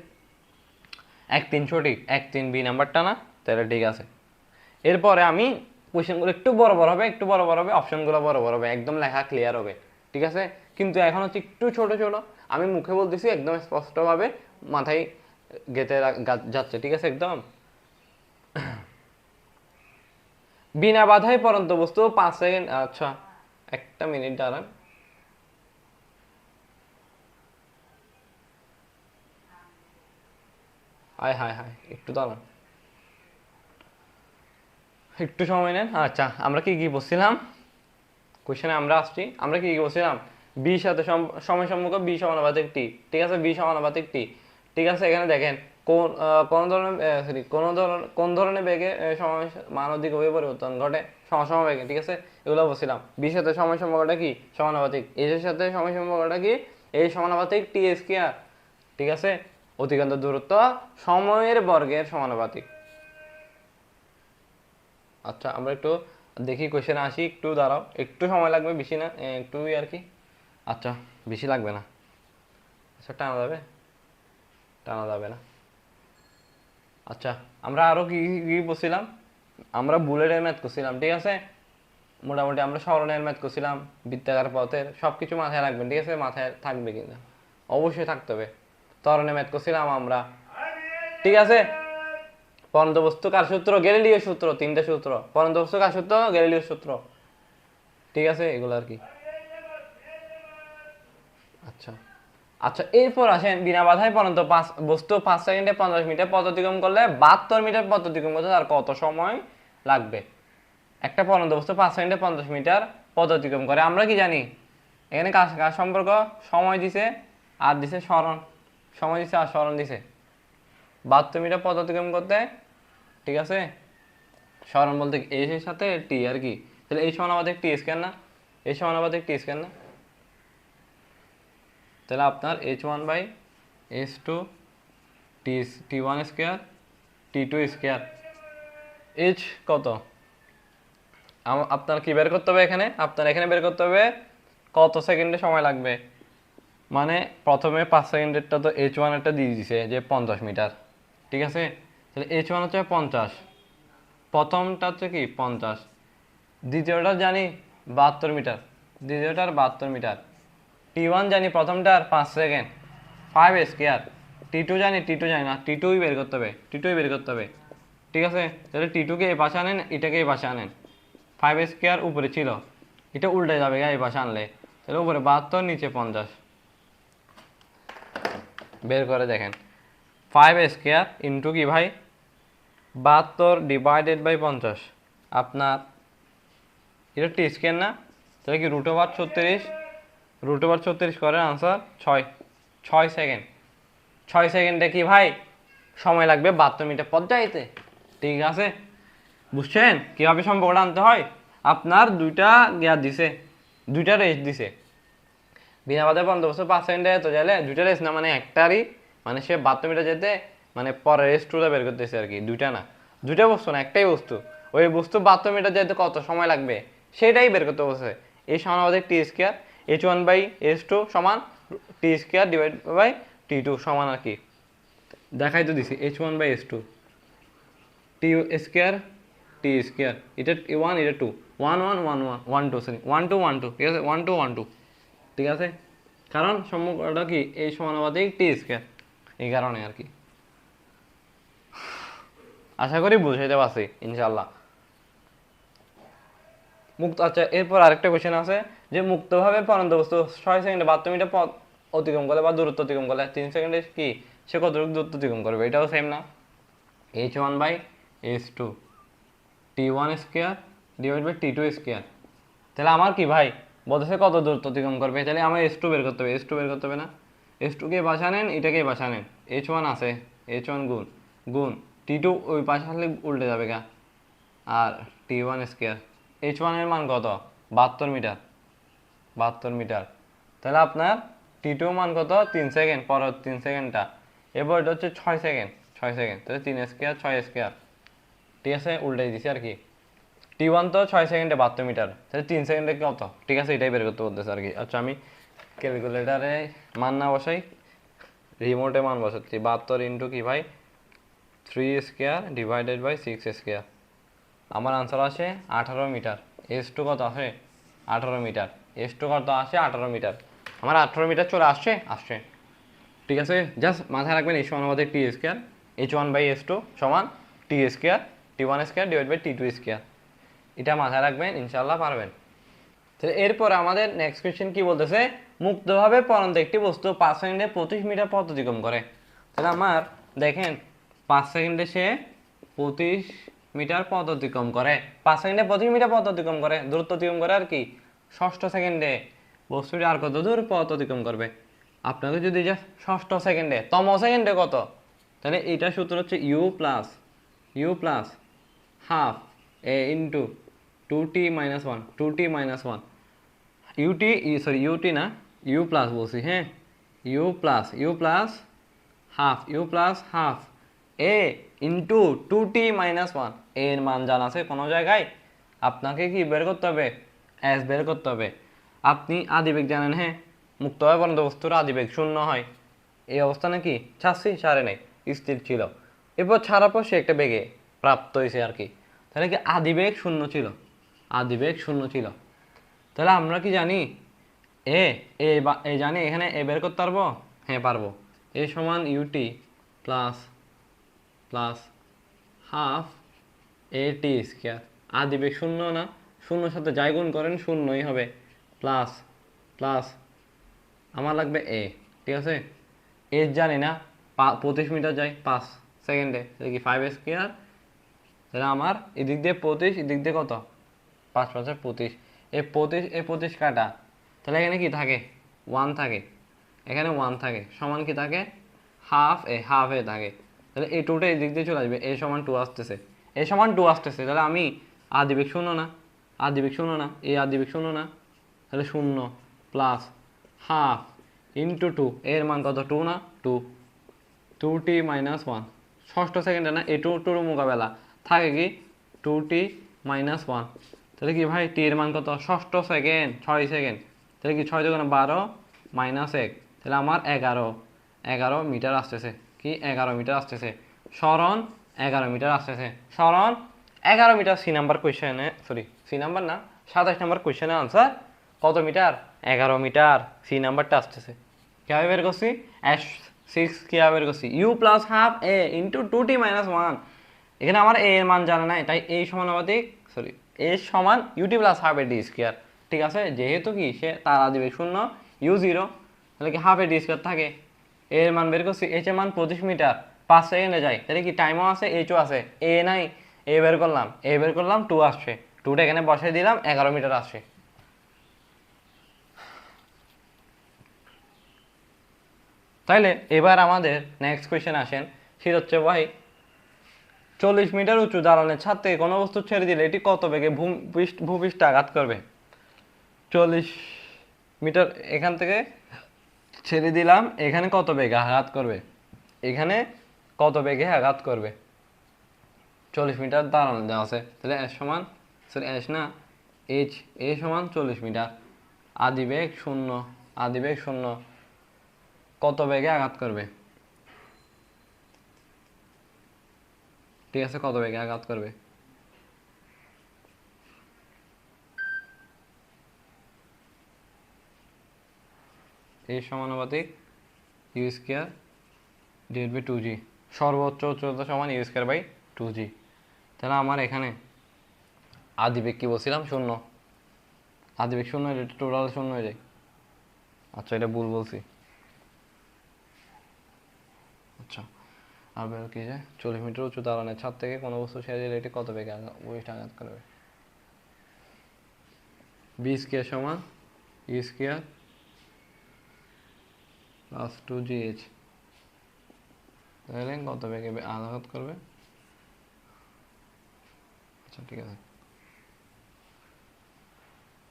1-3 সঠিক, 1-3 বি নাম্বারটা না, তাহলে ঠিক আছে। এরপরে আমি কোয়েশ্চেনগুলো একটু বড় বড় হবে, একটু বড় বড় হবে, অপশনগুলো বড় বড় হবে, একদম লেখা ক্লিয়ার হবে, ঠিক আছে। কিন্তু এখন হচ্ছে একটু ছোট ছোট, আমি মুখে বলতেছি একদম স্পষ্টভাবে মাথায় গেঁথে যাচ্ছে, ঠিক আছে একদম। বিনা বাধায় পরন্ত বস্তু 5 সেকেন্ড, আচ্ছা একটা মিনিট দাঁড়ান, হায় হায় হায় একটু দাঁড়ান, একটু সময় নেন। আচ্ছা, আমরা কি কি বলছিলাম কোয়েশ্চেনে, আমরা আসছি, আমরা কি কি বলছিলাম, বি সাথে সময় সম্মুখ বি সমানুপাতিক টি, ঠিক আছে, বি সমানুপাতিক টি, ঠিক আছে। এখানে দেখেন কোন ধরনের সরি কোন ধরনের বেগে সময় মান অধিক হয়ে পরিবর্তন ঘটে, সমবেগে, ঠিক আছে, এগুলো বলছিলাম। বির সাথে সময় সম্পর্কটা কি সমানুপাতিক, এর সাথে সময় সম্পর্কটা কি এই সমানুপাতিক টি স্কয়ার, ঠিক আছে, অতিক্রান্ত দূরত্ব সময়ের বর্গের সমানুপাতিক। আচ্ছা আমরা একটু দেখি কোশ্চেনে আসি, একটু দাঁড়াও, একটু সময় লাগবে, বেশি না, একটুই আর কি। আচ্ছা বেশি লাগবে না, আচ্ছা টানা যাবে, টানা যাবে না। আচ্ছা আমরা আরও কি কি বলছিলাম, আমরা বুলেটের ম্যাথ করছিলাম, ঠিক আছে, মোটামুটি আমরা স্মরণের ম্যাথ করছিলাম, বৃত্তাকার পথের, সব কিছু মাথায় রাখবেন, ঠিক আছে, মাথায় থাকবে কিন্তু অবশ্যই থাকতে হবে। ত্বরণের ম্যাথ করছিলাম আমরা, ঠিক আছে। পরন্ত বস্তু কার সূত্র, গ্যালিলিও সূত্র, তিনটা সূত্র, পরন্ত বস্তু কার সূত্র, গ্যালিলিও সূত্র, ঠিক আছে, এগুলো আর কি। আচ্ছা আচ্ছা এরপর আসেন, বিনা বাধায় পরন্ত বস্তু 5 সেকেন্ডে 50 মিটার পথ অতিক্রম করলে 72 মিটার পথ অতিক্রম করতে তার কত সময় লাগবে। একটা পরন্ত বস্তু 5 সেকেন্ডে 50 মিটার পথ অতিক্রম করে, আমরা কি জানি এখানে কার কার সম্পর্ক, সময় দিছে আর দিছে সরণ, সময় দিছে আর সরণ দিছে। 72 মিটার পথ অতিক্রম করতে, ঠিক আছে, সরণ বলতে এস এর সাথে টি আর কি, তাহলে এই সমানুপাতিক টি স্কয়ার না, এই সমানুপাতিক টি স্কয়ার না, তাহলে আপনার h1/s2 t1 square t2 square, h কত আপনার কি বের করতে হবে এখানে, আপনার এখানে বের করতে হবে কত সেকেন্ডে সময় লাগবে। মানে প্রথমে 5 সেকেন্ডেরটা তো h1 এরটা দিয়ে দিছে যে 50 মিটার, ঠিক আছে, তাহলে h1 হচ্ছে 50, প্রথমটা হচ্ছে কি 50, দ্বিতীয়টা জানি 72 মিটার, দ্বিতীয়টার 72 মিটার, টি1 জানি প্রথমটার 5 সেকেন্ড 5 স্কয়ার, টি2 জানি, টি2 জানি না, টি2ই বের করতে হবে, টি2ই বের করতে হবে, ঠিক আছে, তাহলে টি2কে এই পাশে আনেন, এটাকে এই পাশে আনেন, 5 স্কয়ার উপরে ছিল, এটা উল্টে যাবে এই পাশে আনলে, তাহলে উপরে 72 নিচে 50, বের করে দেখেন 5 স্কয়ার ইন্টু কি ভাই 72 ডিভাইডেড বাই 50, আপনার এটা টি স্কয়ার না, তাহলে কি √36, √36 করে আনসার 6 সেকেন্ড, 6 সেকেন্ডে কি ভাই সময় লাগবে 72 মিটার পথ যাইতে, ঠিক আছে, বুঝছেন কিভাবে সম্পর্কটা আনতে হয়। আপনার দুইটা গিয়ার দিছে, দুইটা রেস দিছে, বিনা বাধায় পর্যন্ত বস্তু 5 সেকেন্ডে তো যাইলে দুইটা রেস না, মানে একটারই, মানে সে 72 মিটার যেতে মানে পরে রেস টুটা বের করতেছে আর কি, দুইটা না, দুইটা বস্তু না, একটাই বস্তু, ওই বস্তু 72 মিটার যেতে কত সময় লাগবে সেটাই বের করতে বসে। এই সমানুপাতিক টি স্কয়ার h1/s2 সমান T square divide by t2 সমান আর কি, দেখাই তো দিছি h1/s2 টি স্কয়ার টি স্কয়ার, এটা 1 এটা 2 1 1 1 1 1 2 সরি 1 2 1 2, ঠিক আছে 1 2 1 2, ঠিক আছে, কারণ সম্মুখটা কি এই সমানুপাতিক টি স্কয়ার, এই কারণে আর কি। আশা করি বুঝাইতে পারছি ইনশাআল্লাহ। মুক্ত, আচ্ছা এরপর আরেকটা কোশ্চেন আছে যে মুক্তভাবে পরন্ত বস্তু 6 সেকেন্ডে 72 মিটার পথ অতিক্রম করলে বা দূরত্ব অতিক্রম করলে 3 সেকেন্ডে কি সে কতটুকু দূরত্ব অতিক্রম করবে, এটাও সেম না, h1/s2 t1 square divide by t2 square, তাহলে আমার কি ভাই বলতেছে কত দূরত্ব অতিক্রম করবে, তাহলে আমার s2 বের করতে হবে, s2 বের করতে হবে না, s2 কে বাসা নেন, এটাকে বাসা নেন, h1 আছে, h1 গুণ গুণ t2 ওই পাশে আসলে উল্টে যাবে গা, আর t1 স্কয়ার, h1 এর মান কত 72 মিটার, 72 মিটার, তাহলে আপনার t2 মান কত 3 সেকেন্ড, পরের 3 সেকেন্ডটা, এবার এটা হচ্ছে 6 সেকেন্ড, 6 সেকেন্ড, তাহলে 3 স্কয়ার 6 স্কয়ার, ঠিক আছে, উল্টাই দিছি আর কি, টি1 তো 6 সেকেন্ডে 72 মিটার, তাহলে 3 সেকেন্ডে কত, ঠিক আছে, এটাই বের করতে বলতেছে আর কি। আচ্ছা আমি ক্যালকুলেটারে মান না বসাই, রিমোটে মান বসাচ্ছি, 72 ইন্টু কি ভাই 3 স্কয়ার ডিভাইডেড বাই 6 স্কয়ার, আমার আনসার আসে 18 মিটার, s2 কত আসে 18 মিটার, s2 কত আসে 18 মিটার, আমার 18 মিটার চলে আসছে, আসছে, ঠিক আছে, জাস্ট মাথায় রাখবেন এই সমানুপাতিক টি স্কয়ার h1/s2 সমান T square t1 square divide by t2 square, এটা মাথায় রাখবেন ইনশাআল্লাহ পারবেন। তাহলে এরপর আমাদের নেক্সট কোয়েশ্চেন কি বলতেছে, মুক্তভাবে পরন্ত একটি বস্তু 5 সেকেন্ডে 25 মিটার পথ অতিক্রম করে, তাহলে আমার দেখেন 5 সেকেন্ডে সে 25 মিটার পথ অতিক্রম করে, 5 সেকেন্ডে 25 মিটার পথ অতিক্রম করে, দূরত্ব অতিক্রম করে আর কি, ষষ্ঠ সেকেন্ডে বস্তুটি আর কত দূর পথ অতিক্রম করবে, আপনাকে যদি যা ষষ্ঠ সেকেন্ডে তম সেকেন্ডে কত, তাহলে এইটা সূত্র হচ্ছে u plus half a into 2t-1 2t-1 U T sorry U T না ইউ প্লাস বলছি, হ্যাঁ plus half a into 2t-1। এর মান জানা আছে কোনো জায়গায়? আপনাকে কি বের করতে হবে? এস বের করতে হবে। আপনি আদিবেগ জানেন, হ্যাঁ, মুক্তভাবে বন্ধ বস্তুর আদিবেগ শূন্য হয়। এই অবস্থা নাকি ছাড়ছি ছাড়ে নাই, স্থির ছিল। এরপর ছাড়ার পর সে একটা বেগে প্রাপ্ত হয়েছে আর কি। তাহলে কি আদিবেগ শূন্য ছিল? আদিবেগ শূন্য ছিল। তাহলে আমরা কি জানি এ এ জানি এখানে এ বের করতে পারবো? হ্যাঁ পারবো। এ সমান ইউটি প্লাস প্লাস হাফ এ টি স্কোয়ার। আদিবেগ শূন্য না, শূন্যর সাথে যাই গুণ করেন শূন্যই হবে। প্লাস প্লাস আমার লাগবে এ, ঠিক আছে? এ জানি না, 25 মিটার যায় 5 সেকেন্ডে, তাহলে কি 5 স্কোয়ার। তাহলে আমার এদিক দিয়ে 25, এদিক দিয়ে কত? 5 5 25। এই 25 কাটা, তাহলে এখানে কি থাকে? 1 থাকে, এখানে 1 থাকে, সমান কি থাকে? হাফ এ থাকে। তাহলে এই টুটা এই দিক দিয়ে চলে আসবে, এ সমান 2 আসতেছে, তাহলে আমি আদিবেগ শূন্য না, এই আদিবেগ শূন্য না, তাহলে শূন্য প্লাস হাফ ইন্টু 2, এর মান কত? 2 না, 2t-1। ষষ্ঠ সেকেন্ডে না, এই টুর মোকাবেলা থাকে কি 2t-1। তাহলে কি ভাই টি এর মান কত? ষষ্ঠ সেকেন্ড, 6 সেকেন্ড। তাহলে কি 6 দোকানে 12 মাইনাস 1, তাহলে আমার 11 মিটার আসতেছে। কি 11 মিটার আসতেছে? সরণ 11 মিটার আসতেছে। সরণ 11 মিটার। সি নাম্বার কোয়েশ্চেনে, সরি সি নাম্বার না, 27 নাম্বার কোয়েশ্চেনের আনসার কত মিটার? 11 মিটার। সি নাম্বারটা আসতেছে। কীভাবে বের করছি? S6 কীভাবে বের করছি? U plus half a into 2t-1। এখানে আমার এ এর মান জানা নাই, তাই এই সমানুপাতিক, সরি এ সমান U T plus half A D square. ঠিক আছে, যেহেতু কি সে তার আদিবেগ শূন্য, ইউ 0, তাহলে কি হাফ এ ডি স্কোয়ার থাকে। এর মান বের করছি, এইচ এর মান 25 মিটার 5 সেকেন্ডে যায়, তাহলে কি টাইমও আছে, এইচও আছে। এ নাই, এ বের করলাম 2 আসছে, 2টা এখানে বসাই দিলাম, 11 মিটার আসছে। তাইলে এবার আমাদের নেক্সট কোয়েশ্চেন আসেন, সেটা হচ্ছে ভাই 40 মিটার উঁচু দালানের ছাদ থেকে কোনো বস্তু ছেড়ে দিলে এটি কত বেগে ভূপৃষ্ঠে আঘাত করবে? 40 মিটার এখান থেকে ছেড়ে দিলাম, এখানে কত বেগে আঘাত করবে? এখানে কত বেগে আঘাত করবে? 40 মিটার দাঁড়ানো দেওয়া আছে, তাহলে এস সমান, সরি এস না, এইচ, এ সমান 40 মিটার। আদিবেগ শূন্য, কত বেগে আঘাত করবে? ঠিক আছে, কত বেগে আঘাত করবে? এই সমানুপাতিক you square divide by 2g, সর্বোচ্চ উচ্চতা সমান ইউ স্কোয়ার বাই 2g। তাহলে আমার এখানে আদিবেগ কি বলছিলাম? শূন্য। আদিবেগ শূন্য, এটা টোটাল শূন্য হয়ে যায়। আচ্ছা, এটা ভুল বলছি। আচ্ছা, আর বের কি যায়? 40 মিটার উঁচু দালানের ছাদ থেকে কোনো বস্তু ছেড়ে দিলে এটি কত বেগে ভূপৃষ্ঠে আঘাত করবে? বি স্কোয়ার সমান ইউ স্কোয়ার প্লাস 2gh। তাহলে কত বেগে আঘাত করবে? আচ্ছা ঠিক আছে।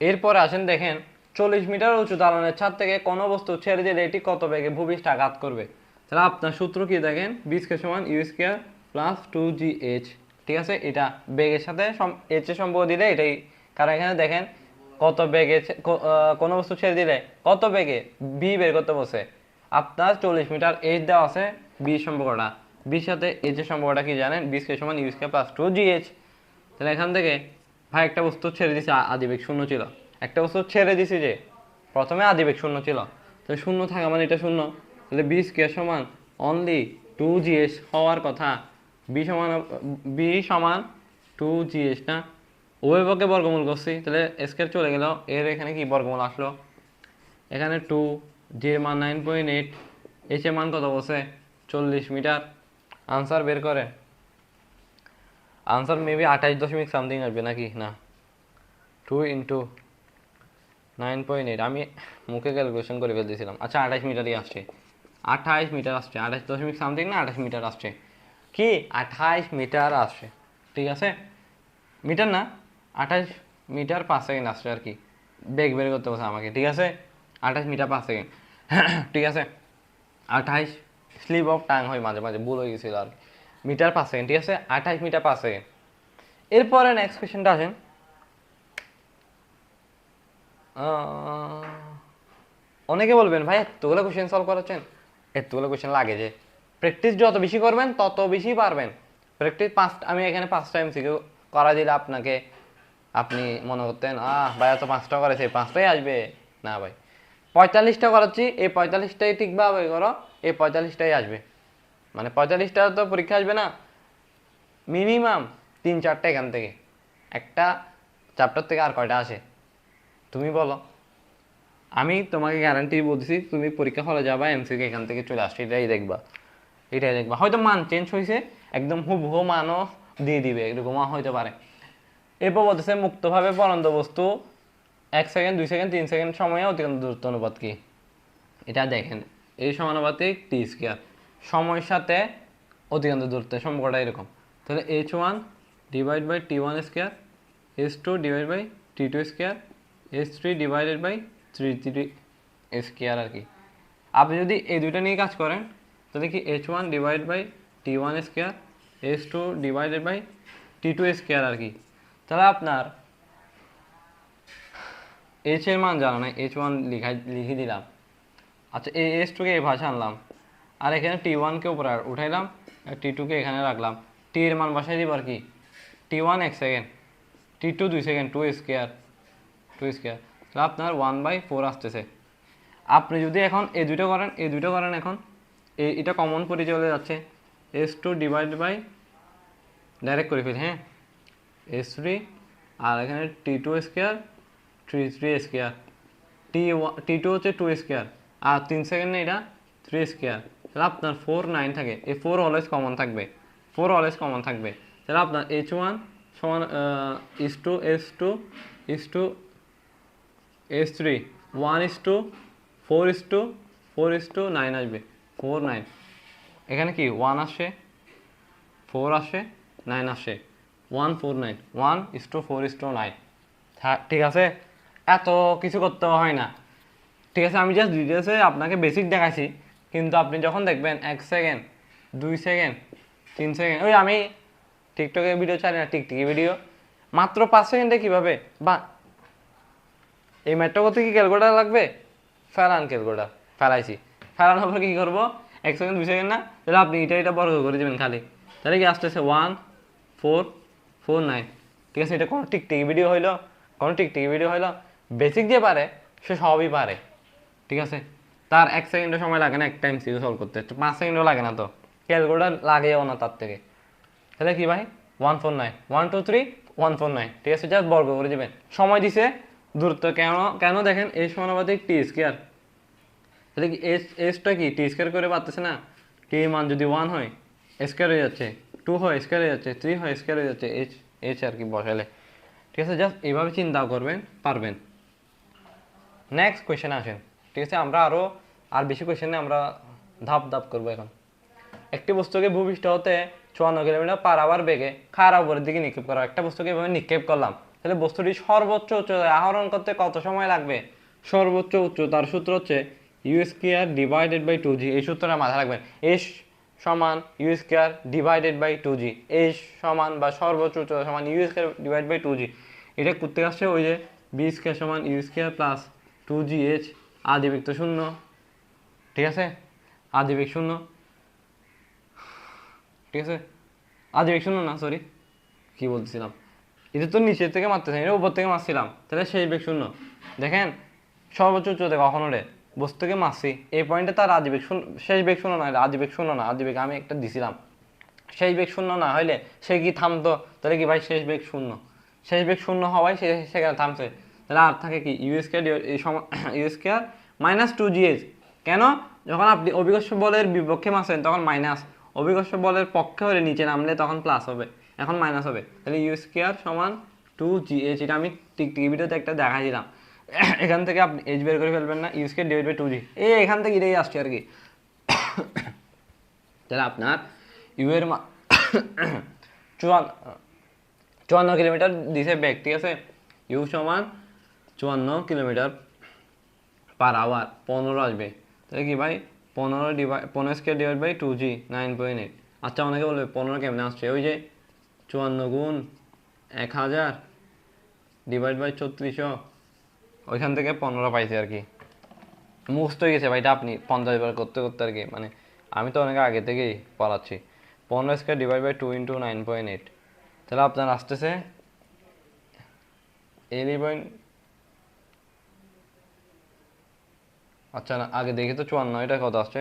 এরপরে আসেন দেখেন, 40 মিটার উঁচু দালানের ছাদ থেকে কোনো বস্তু ছেড়ে দিলে এটি কত বেগে ভূপৃষ্ঠে আঘাত করবে? তাহলে আপনার সূত্র কি দেখেন, বি স্কোয়ার সমান ইউ স্কোয়ার প্লাস 2gh। ঠিক আছে, এটা বেগের সাথে এইচ এর সম্পর্ক দিলে এটাই, কারণ এখানে দেখেন কত বেগে কোনো বস্তু ছেড়ে দিলে কত বেগে বি বের করতে বসে। আপনার 40 মিটার এইচ দেওয়া আছে, বি সম্পর্কটা, বির সাথে এইচ এর সম্পর্কটা কি জানেন? বি স্কোয়ার সমান ইউ স্কোয়ার প্লাস 2gh। তাহলে এখান থেকে ভাই একটা বস্তু ছেড়ে দিছি, আদিবেগ শূন্য ছিল, একটা বস্তু ছেড়ে দিছি যে প্রথমে আদিবেগ শূন্য ছিল, তাহলে শূন্য থাকা মানে এটা শূন্য, তাহলে বি স্কোয়ার সমান অনলি 2gh হওয়ার কথা। বি সমান 2gh না, উভয় পক্ষে বর্গমূল করছি, তাহলে স্কোয়ার চলে গেল, এর এখানে কি বর্গমূল আসলো, এখানে 2, জি এর মান 9.8, এইচ এর মান কত বসে? 40 মিটার। আনসার বের করে, আনসার মেবি 28 দশমিক সামথিং আসবে নাকি, না 2 ইন্টু 9.8, আমি মুখে ক্যালকুলেশন করে ফেলতেছিলাম। আচ্ছা 28 মিটারই আসছে, 28 মিটার আসছে, 28 দশমিক সামথিং না 28 মিটার আসছে, কি 28 মিটার আসছে। ঠিক আছে, মিটার না, 28 মিটার 5 সেকেন্ড আসছে আর কি, বেগ বের করতে বলছে আমাকে। ঠিক আছে, 28 মিটার 5 সেকেন্ড। ঠিক আছে, 28 স্লিপ অফ টাং হয়, মাঝে মাঝে ভুল হয়ে গেছিল আর মিটার পার সেকেন্ড, ঠিক আছে 28 মিটার পার সেকেন্ড। এরপরে নেক্সট কোয়েশ্চেনটা আসেন, অনেকে বলবেন ভাই এতগুলো কোয়েশ্চেন সলভ করাচ্ছেন, এতগুলো কোয়েশ্চেন লাগে যে, প্র্যাকটিস যত বেশি করবেন তত বেশি পারবেন। প্র্যাকটিস আমি এখানে 5টা এমসিকিউ করা দিলে আপনাকে, আপনি মনে করতেন ভাইয়া তো 5টা করেছে 5টাই আসবে, না ভাই 45টা করাচ্ছি, এই 45টাই ঠিকভাবে করো, এই 45টাই আসবে। মানে 45টা তো পরীক্ষা আসবে না, মিনিমাম 3-4টা এখান থেকে, একটা চ্যাপ্টার থেকে আর কয়টা আসে তুমি বলো? আমি তোমাকে গ্যারান্টি বলছি, তুমি পরীক্ষা হলে যাবা এমসিকিউ এখান থেকে চলে আসছে, এটাই দেখবা, এটাই দেখবা। হয়তো মান চেঞ্জ হয়েছে, একদম হুবহু মানও দিয়ে দিবে, এরকমও হইতে পারে। এরপর বলতেছে মুক্তভাবে পরন্ত বস্তু 1 সেকেন্ড 2 সেকেন্ড 3 সেকেন্ড সময়ে অতিক্রান্ত দূরত্ব অনুপাত কি? এটা দেখেন, এই সমানুপাতিক টি স্কোয়ার, সময়ের সাথে অতিক্রান্ত দূরত্বের সম্পর্কটা এরকম, তাহলে h1 divide by t1 square, h2 divide by t2 square, h3 divided by 3t square আর কি। আপনি যদি এই দুইটা নিয়ে কাজ করেন তাহলে কি h1 divide by t1 square, h2 divided by t2 square আর কি। তাহলে আপনার h এর মান জানা নাই, h1 লিখে দিলাম, আচ্ছা এই h2 কে এই ভাষা আনলাম, আর এখানে t1 কে উপরে উঠাইলাম, আর t2 কে এখানে রাখলাম, t এর মান বসাই দিব আর কি, t1 1 second, t2 2 second, 2 square, তাহলে আপনার 1/4 আসতেছে। আপনি যদি এখন এই দুটো করেন, এই দুটো করেন, এখন এটা কমন করে চলে যাচ্ছে, h2 ডিভাইড বাই, ডাইরেক্ট করে ফেলি, হ্যাঁ h3, আর এখানে t2 স্কোয়ার, 3 স্কোয়ার, t2 হচ্ছে 2 স্কোয়ার, আর 3 সেকেন্ডে এটা 3 স্কোয়ার, তাহলে আপনার 4 9 থাকে, এই 4 অলওয়েজ কমন থাকবে, 4 অলওয়েজ কমন থাকবে। তাহলে আপনার h1 সমান h2 h2 h3 1:4:4:9 আসবে, 4 9, এখানে কি 1 আসে, 4 আসে, 9 আসে, 1 4 9, 1:4:9, ঠিক আছে। এত কিছু করতে হয় না, ঠিক আছে, আমি জাস্ট ডিটেলসে আপনাকে বেসিক দেখাইছি, কিন্তু আপনি যখন দেখবেন 1 সেকেন্ড 2 সেকেন্ড 3 সেকেন্ড, ওই আমি টিকটকে ভিডিও চাই না, টিকটিকি ভিডিও মাত্র 5 সেকেন্ডে কীভাবে, বা এই ম্যাটটা করতে কি ক্যালকুলেটার লাগবে, ফেলান ক্যালকুলেটার, ফেলাইছি, ফেলানোর পর কী করবো, 1 সেকেন্ড 2 সেকেন্ড না, তাহলে আপনি এটা বর্গ করে দেবেন খালি, তাহলে কি আসতেছে 1 4 4 9, ঠিক আছে। এটা কোনো টিকটিকি ভিডিও হইলো, বেসিক যে পারে সে সবই পারে, ঠিক আছে। তার 1 সেকেন্ডের সময় লাগে না একটা এমসিকিউ সলভ করতে, 5 সেকেন্ডও লাগে না, তো ক্যালকুলেটার লাগেও না তার থেকে। তাহলে কি ভাই 149 1 2 3 149, ঠিক আছে, জাস্ট বর্গ করে দেবেন। সময় দিছে, দূরত্ব কেন দেখেন এই সমানুপাতিক টি স্কোয়ার, তাহলে কি এসটা কি টি স্কোয়ার করে পারতেছে না, টি এর মান যদি 1 হয় স্কোয়ার হয়ে যাচ্ছে, 2 হয় স্কোয়ার হয়ে যাচ্ছে, 3 হয় স্কোয়ার হয়ে যাচ্ছে, এইচ আর কি বসালে, ঠিক আছে। জাস্ট এইভাবে চিন্তা করবেন, পারবেন। নেক্সট কোয়েশ্চেনে আসেন, ঠিক আছে, আমরা আর বেশি কোয়েশ্চেনে আমরা ধাপ করবো এখন। একটি বস্তুকে ভূপৃষ্ঠ হতে 54 কিলোমিটার পার আওয়ার বেগে খাড়া উপরের দিকে নিক্ষেপ করা, একটা বস্তুকে এভাবে নিক্ষেপ করলাম, তাহলে বস্তুটি সর্বোচ্চ উচ্চতা আহরণ করতে কত সময় লাগবে? সর্বোচ্চ উচ্চতার সূত্র হচ্ছে you square divided by 2g, এই সূত্রটা মাথায় রাখবেন, এস সমান U square divided by 2g, S সমান বা সর্বোচ্চ উচ্চতা সমান U square divide by 2g। এটা করতে আসছে ওই যে বি স্কোয়ার সমান ইউ স্কোয়ার প্লাস 2gh, আদিবেগ তো শূন্য, ঠিক আছে, আদিবেগ শূন্য, ঠিক আছে, আদিবেগ শূন্য না, সরি কি বলতেছিলাম, এটা তো নিচের থেকে মারতেছে, এটা উপর থেকে মারছিলাম, তাহলে শেষ বেগ শূন্য। দেখেন সর্বোচ্চ উচ্চতা কখনো রে বস্তুকে মারছি, এই পয়েন্টে তার আদিবেগ শূন্য, শেষ বেগ শূন্য না, আদিবেগ শূন্য না, আদিবেগ আমি একটা দিছিলাম, শেষ বেগ শূন্য না হইলে সে কি থামতো? তাহলে কি ভাই শেষ বেগ শূন্য, শেষ বেগ শূন্য হওয়ায় সে সেখানে থামছে, তাহলে আর থাকে কি U square U square minus 2gh। কেন? যখন আপনি অভিকর্ষ বলের বিপক্ষে মারছেন তখন মাইনাস, অভিকর্ষ বলের পক্ষে হলে নিচে নামলে তখন প্লাস হবে, এখন মাইনাস হবে, তাহলে ইউ স্কোয়ার সমান 2gh। এটা আমি টিকটিকি ভিডিওতে একটা দেখাইছিলাম, এখান থেকে আপনি এইচ বের করে ফেলবেন না, you square divide by 2g, এখান থেকে এটাই আসছে আর কি। তাহলে আপনার ইউ এর 54 কিলোমিটার দিছে বেগ, ঠিক আছে, ইউ সমান 54 কিলোমিটার পার আওয়ার, 15 আসবে, তাহলে কি ভাই 15 স্কোয়ার ডিভাইড বাই 2g 9.8। আচ্ছা অনেকে বলবে 15 কেমনে আসছে, ওই যে 54 গুণ 1000 ডিভাইড বাই 3400, ওইখান থেকে 15 পাইছে আর কি। মুখস্থ হয়ে গেছে ভাই, এটা আপনি 50 বার করতে করতে আর কি, মানে আমি তো অনেক আগে থেকেই পড়াচ্ছি। 15 স্কোয়ার ডিভাইড বাই 2 ইন্টু 9.8, তাহলে আপনার আসতেছে 11। আচ্ছা না, আগে দেখি তো 54, এটা কত আসছে?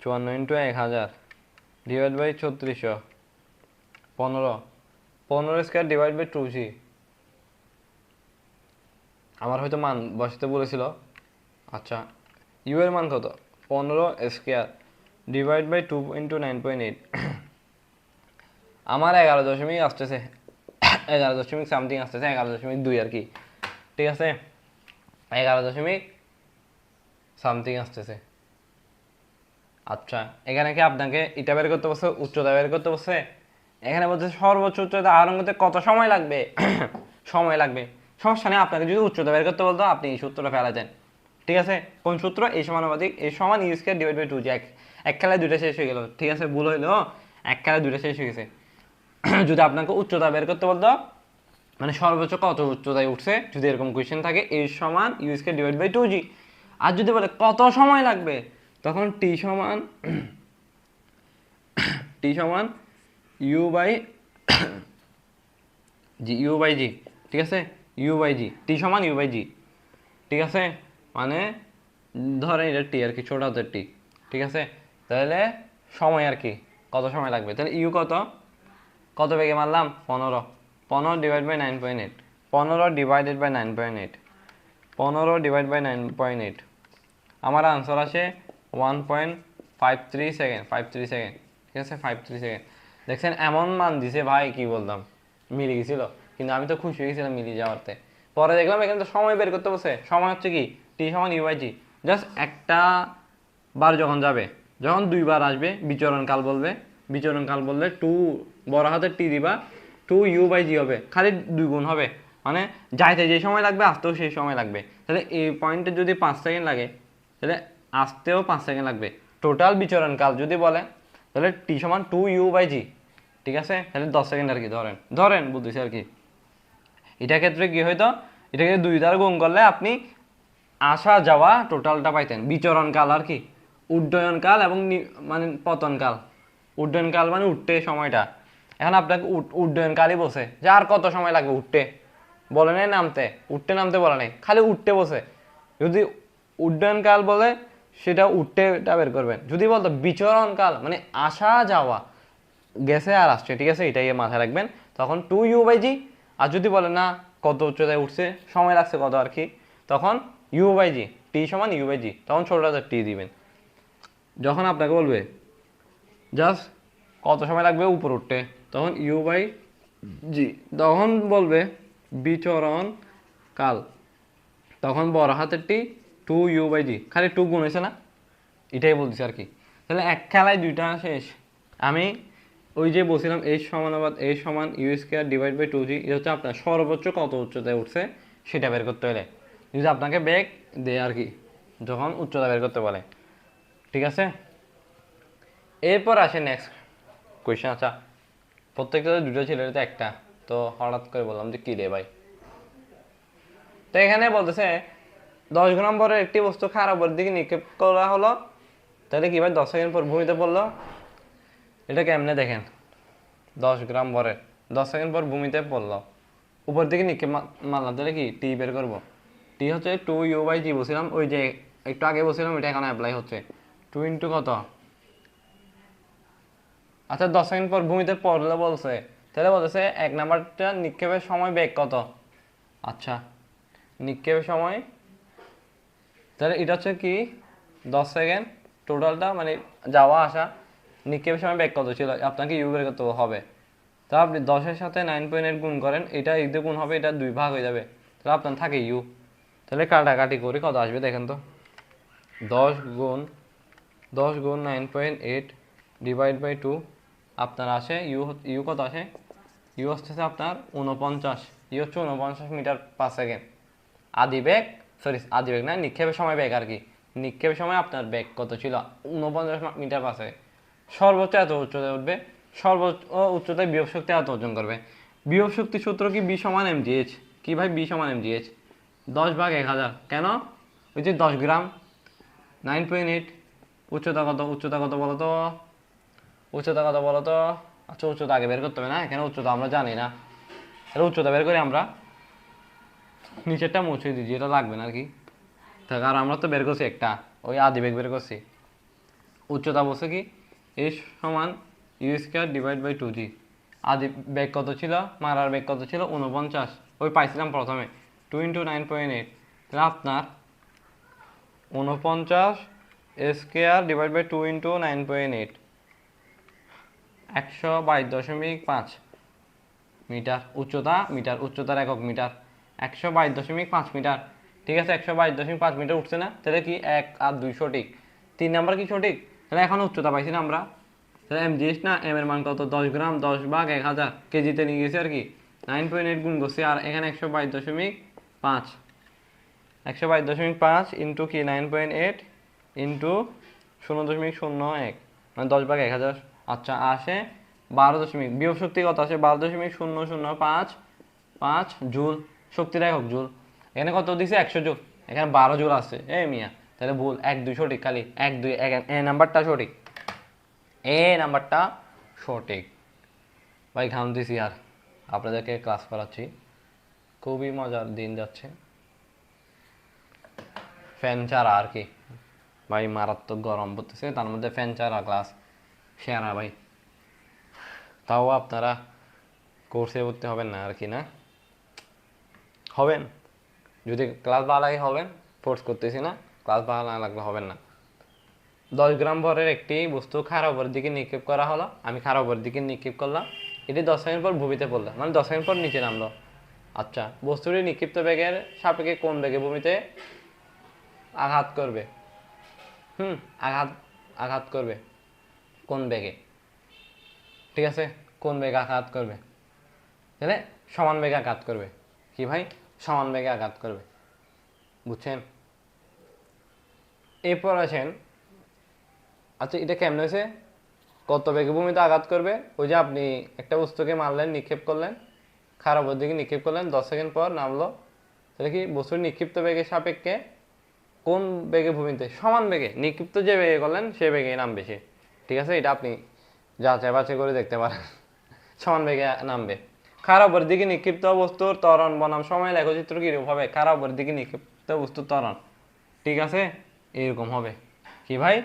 54 into 1000 divide by 3400, 15 square divide by 2g। আমার হয়তো মান বসাতে বলেছিল। আচ্ছা ইউ এর মান কত? 15 স্কোয়ার ডিভাইড বাই 2 ইন্টু 9.8, আমার 11 দশমিক আসতেছে, 11 দশমিক সামথিং আসতেছে, 11.2 আর কি। ঠিক আছে, 11 দশমিক সামথিং আসতেছে। আচ্ছা এখানে কি আপনাকে এটা বের করতে বলছে, উচ্চতা বের করতে বলছে? এখানে বলছে সর্বোচ্চ উচ্চতা আহরণ করতে কত সময় লাগবে। সময় লাগবে, সমস্যা নেই। আপনাকে যদি উচ্চতা বের করতে বলতো আপনি এই সূত্রটা ফেলা দেন। ঠিক আছে, কোন সূত্র? এই সমানুপাতিক এই সমান you square divide by 2g। এক খেলায় দুইটা শেষ হয়ে গেল। ঠিক আছে, ভুল হইলো, এক খেলায় দুইটা শেষ হয়ে গেছে। যদি আপনাকে উচ্চতা বের করতে বলতো, মানে সর্বোচ্চ কত উচ্চতায় উঠছে, যদি এরকম কোয়েশ্চেন থাকে, এই সমান you square divide by 2g। আর যদি বলে কত সময় লাগবে, তখন টি সমান u by g, u by g. ঠিক আছে, ইউ বাই জি, টি সমান ইউ বাই জি। ঠিক আছে, মানে ধরেন এটা টি আর কি, ছোট হাতের টি। ঠিক আছে, তাহলে সময় আর কি, কত সময় লাগবে। তাহলে ইউ কত, কত বেগে মারলাম? 15 divide by 9.8, 15 divided by 9.8, 15 divide by 9.8, আমার আনসার আসে 1.53 সেকেন্ড, 53 সেকেন্ড। ঠিক আছে, 53 সেকেন্ড। দেখছেন এমন মান দিছে ভাই, কি বলতাম, মিলে গেছিল। কিন্তু আমি তো খুশি হয়ে গেছিলাম মিলে যাওয়াতে। পরে দেখলাম এখানে তো সময় বের করতে বসে, সময় হচ্ছে কি টি সমান ইউ বাই জি। জাস্ট একটা বার যখন যাবে, যখন দুইবার আসবে বিচরণকাল বলবে, বিচরণকাল বললে টু বড় হাতের টি দিবা, 2 ইউ বাই জি হবে, খালি 2 গুণ হবে। মানে যাইতে যে সময় লাগবে আসতেও সেই সময় লাগবে। তাহলে এই পয়েন্টে যদি 5 সেকেন্ড লাগে, তাহলে আসতেও 5 সেকেন্ড লাগবে। টোটাল বিচরণকাল যদি বলে, তাহলে টি সমান 2 ইউ বাই জি। ঠিক আছে, তাহলে 10 সেকেন্ড আর কি, ধরেন বুঝতেছি আর কি। এটার ক্ষেত্রে কি হইতো, এটাকে 2 দ্বারা গুণ করলে আপনি আসা যাওয়া টোটালটা পাইতেন। বিচরণকাল আর কি, উড্ডয়নকাল এবং মানে পতনকাল। উড্ডয়নকাল মানে উঠতে সময়টা। এখন আপনাকে উড্ডয়নকালই বসে যে আর কত সময় লাগবে উঠতে, বলে নাই নামতে, উঠতে নামতে বলে নাই, খালি উঠতে বসে। যদি উড্ডয়নকাল বলে সেটা উঠতেটা বের করবেন। যদি বলতো বিচরণকাল মানে আসা যাওয়া, গেছে আর আসছে। ঠিক আছে, এটাই মাথায় রাখবেন। তখন 2 ইউ বাই জি। আর যদি বলে না কত উচ্চতায় উঠছে, সময় লাগছে কত আর কি, তখন ইউ বাই জি, টি সমান ইউ বাই জি, তখন ছোটটা টি দিবেন। যখন আপনাকে বলবে জাস্ট কত সময় লাগবে উপর উঠতে, তখন ইউ বাই জি। তখন বলবে বিচরণ কাল, তখন বড় হাতের টি 2 ইউ বাই জি, খালি 2 গুণ হয়েছে না, এটাই বলতেছি আর কি। তাহলে এক খেলায় দুইটা শেষ। আমি ওই যে বলছিলাম এই সমানুপাত এই সমান U square divide by 2g, এটা হচ্ছে আপনার সর্বোচ্চ কত উচ্চতায় উঠছে সেটা বের করতে হলে যদি আপনাকে বেগ দেয় আর কি, যখন উচ্চতা বের করতে বলে। ঠিক আছে, এরপর আসে নেক্সট কোয়েশ্চেন। আচ্ছা প্রত্যেকটা দুটো ছিল, এটা একটা, তো হঠাৎ করে বললাম যে কী রে ভাই। তো এখানে বলতেছে 10 নম্বরের একটি বস্তু খারাপের দিকে নিক্ষেপ করা হলো, তাহলে কি ভাই 10 সেকেন্ড পর ভূমিতে পড়লো। এটা কেমনে দেখেন, 10 গ্রাম ভরের 10 সেকেন্ড পর ভূমিতে পড়লো, উপর দিকে নিক্ষেপ মারলাম, তাহলে কি টি বের করবো। টি হচ্ছে 2 ইউ বাই জি বলছিলাম, ওই যে একটু আগে বলছিলাম, এটা এখানে অ্যাপ্লাই হচ্ছে 2 ইন্টু কত। আচ্ছা 10 সেকেন্ড পর ভূমিতে পড়লে বলছে, তাহলে বলতেছে 1 নাম্বারটা নিক্ষেপের সময় বেগ কত। আচ্ছা নিক্ষেপের সময়, তাহলে এটা হচ্ছে কি 10 সেকেন্ড টোটালটা, মানে যাওয়া আসা। নিক্ষেপের সময় বেগ কত ছিল, আপনাকে ইউ বের করতে হবে। তা আপনি 10-এর সাথে 9.8 গুণ করেন, এটা এতে গুণ হবে, এটা 2 ভাগ হয়ে যাবে, তাহলে আপনার থাকে ইউ। তাহলে কাটাকাটি করে কত আসবে দেখেন তো, 10 গুণ 9.8 ডিভাইড বাই 2, আপনার আসে ইউ, ইউ কত আসে, ইউ হচ্ছে আপনার 49, ইউ হচ্ছে 49 মিটার পার সেকেন্ড। আদি বেগ, সরি আদি বেগ না, নিক্ষেপের সময় বেগ আর কি, নিক্ষেপের সময় আপনার বেগ কত ছিল? 49 মিটার পাশে সর্বোচ্চ এত উচ্চতায় উঠবে, সর্বোচ্চ উচ্চতায় বিভব শক্তি এত অর্জন করবে। বিভব শক্তির সূত্র কি? বি সমান mgh। কি ভাই? বি সমান mgh, 10/1000। কেন? ওই যে 10 গ্রাম, 9.8। উচ্চতা কত? উচ্চতা কত বলো তো? উচ্চতা কত বলো তো? আচ্ছা, উচ্চতা আগে বের করতে হবে না, এখানে উচ্চতা আমরা জানি না। তাহলে উচ্চতা বের করি আমরা, নিচেরটা মুছে দিচ্ছি, এটা লাগবে না আর কি। আর আমরা তো বের করছি একটা, ওই আদি বেগ বের করছি। উচ্চতা বলছে কি? এ সমান u²/2g। আদি বেগ কত ছিল? মারার বেগ কত ছিল? 49। ওই পাইছিলাম প্রথমে 2 × 9.8। তাহলে আপনার 49² 2 × 9.8, 122.5 মিটার উচ্চতা। উচ্চতার একক মিটার, 122.5 মিটার। ঠিক আছে, 122.5 মিটার উঠছে না? তাহলে কি 1 আর 2 সঠিক? 3 নাম্বার কি সঠিক? তাহলে এখন উচ্চতা পাইছি না আমরা। তাহলে mgh না, m এর মান কত? 10 গ্রাম, 10/1000 কেজিতে নিয়ে গেছি আর কি। 9.8 গুণ করছি, আর এখানে 122.5, 122.5 ইন্টু কি 9.8 ইন্টু 0.01, মানে 10/1000। আচ্ছা, আসে 12 বিভব শক্তি কত আসে? 12.0055 জুল। শক্তির একক জুল। এখানে কত দিছে? 100 জুল। এখানে 12 জুল আছে। মিয়া, তাহলে ভুল। 1 2 সঠিক, খালি 1 2 এ নাম্বারটা সঠিক, এ নাম্বারটা সঠিক। ভাই ঘাম দিছি আর আপনাদেরকে ক্লাস করাচ্ছি, খুবই মজার দিন যাচ্ছে। ফ্যান ছাড়া আর কি ভাই, মারাত্মক গরম পড়তেছে, তার মধ্যে ফ্যান ছাড়া ক্লাস সেরা ভাই। তাও আপনারা কোর্সে ভর্তি হবেন না আর কি? না হবেন, যদি ক্লাস ভালো লাগে হবেন, ফোর্স করতেছি না। ক্লাস ভালো না লাগলে হবেন না। 10 গ্রাম ভরের একটি বস্তু খাড়া উপরের দিকে নিক্ষেপ করা হলো। আমি খাড়া উপরের দিকে নিক্ষেপ করলাম, এটি 10 সেকেন্ড পর ভূমিতে পড়লো, মানে 10 সেকেন্ড পর নিচে নামলো। আচ্ছা, বস্তুটি নিক্ষিপ্ত বেগের সাপেক্ষে কোন বেগে ভূমিতে আঘাত করবে? আঘাত আঘাত করবে কোন বেগে? ঠিক আছে, কোন বেগে আঘাত করবে? তাহলে সমান বেগে আঘাত করবে। কি ভাই? সমান বেগে আঘাত করবে, বুঝছেন? এরপর আছেন, আচ্ছা এটা কেমন হয়েছে? কত বেগে ভূমিতে আঘাত করবে? ওই যে আপনি একটা বস্তুকে মারলেন, নিক্ষেপ করলেন, খারাপ দিকে নিক্ষেপ করলেন, 10 সেকেন্ড পর নামলো। তাহলে কি বস্তুর নিক্ষিপ্ত বেগের সাপেক্ষে কোন বেগে ভূমিতে সমান বেগে, নিক্ষিপ্ত যে বেগে করলেন সে বেগে নামবে সে। ঠিক আছে, এটা আপনি যাচাই বাছাই করে দেখতে পারেন। সমান বেগে নামবে। খারাপের দিকে নিক্ষিপ্ত বস্তুর ত্বরণ বনাম সময় লেখচিত্র কিরকম হবে? খারাপের দিকে নিক্ষিপ্ত বস্তুর ত্বরণ, ঠিক আছে, এরকম হবে। কি ভাই?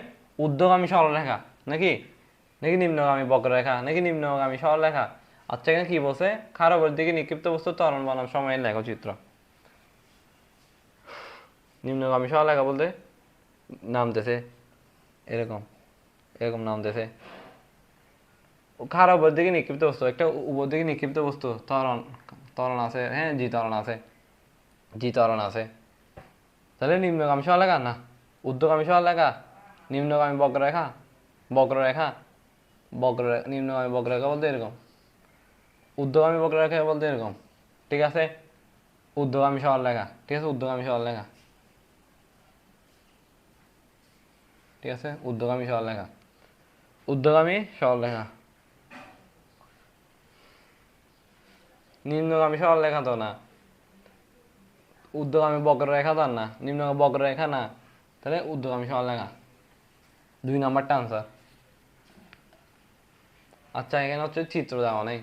ঊর্ধ্বগামী সরলরেখা নাকি নাকি নিম্নগামী বক্ররেখা নাকি নিম্নগামী সরলরেখা? আচ্ছা, এখানে কি বলছে? খারাপের দিকে নিক্ষিপ্ত বস্তুর ত্বরণ বনাম সময়ের লেখচিত্র। নিম্নগামী সরলরেখা বলতে নামতেছে এরকম, এরকম নামতেছে। খারাপ দিকে নিক্ষিপ্ত বস্তু, একটা উপর দিকে নিক্ষিপ্ত বস্তু, ত্বরণ, ত্বরণ আছে, হ্যাঁ জি ত্বরণ আছে, জি ত্বরণ আছে। তাহলে নিম্নগামী সরলরেখা না ঊর্ধ্বগামী সরলরেখা? নিম্নগামী বক্ররেখা, বক্ররেখা, নিম্নগামী বক্ররেখা বলতে এরকম, ঊর্ধ্বগামী বক্ররেখা বলতে এরকম। ঠিক আছে, ঊর্ধ্বগামী সরলরেখা। ঠিক আছে, ঊর্ধ্বগামী সরলরেখা। ঠিক আছে, ঊর্ধ্বগামী সরলরেখা, ঊর্ধ্বগামী সরলরেখা। নিম্নগামী সরলরেখা তো না, ঊর্ধ্বগামী বক্ররেখা তো না, নিম্নগামী বক্ররেখা না, তাহলে ঊর্ধ্বগামী সরলরেখা। 2 নাম্বারটা আনসার। আচ্ছা, এখানে হচ্ছে চিত্র দেওয়া নেই,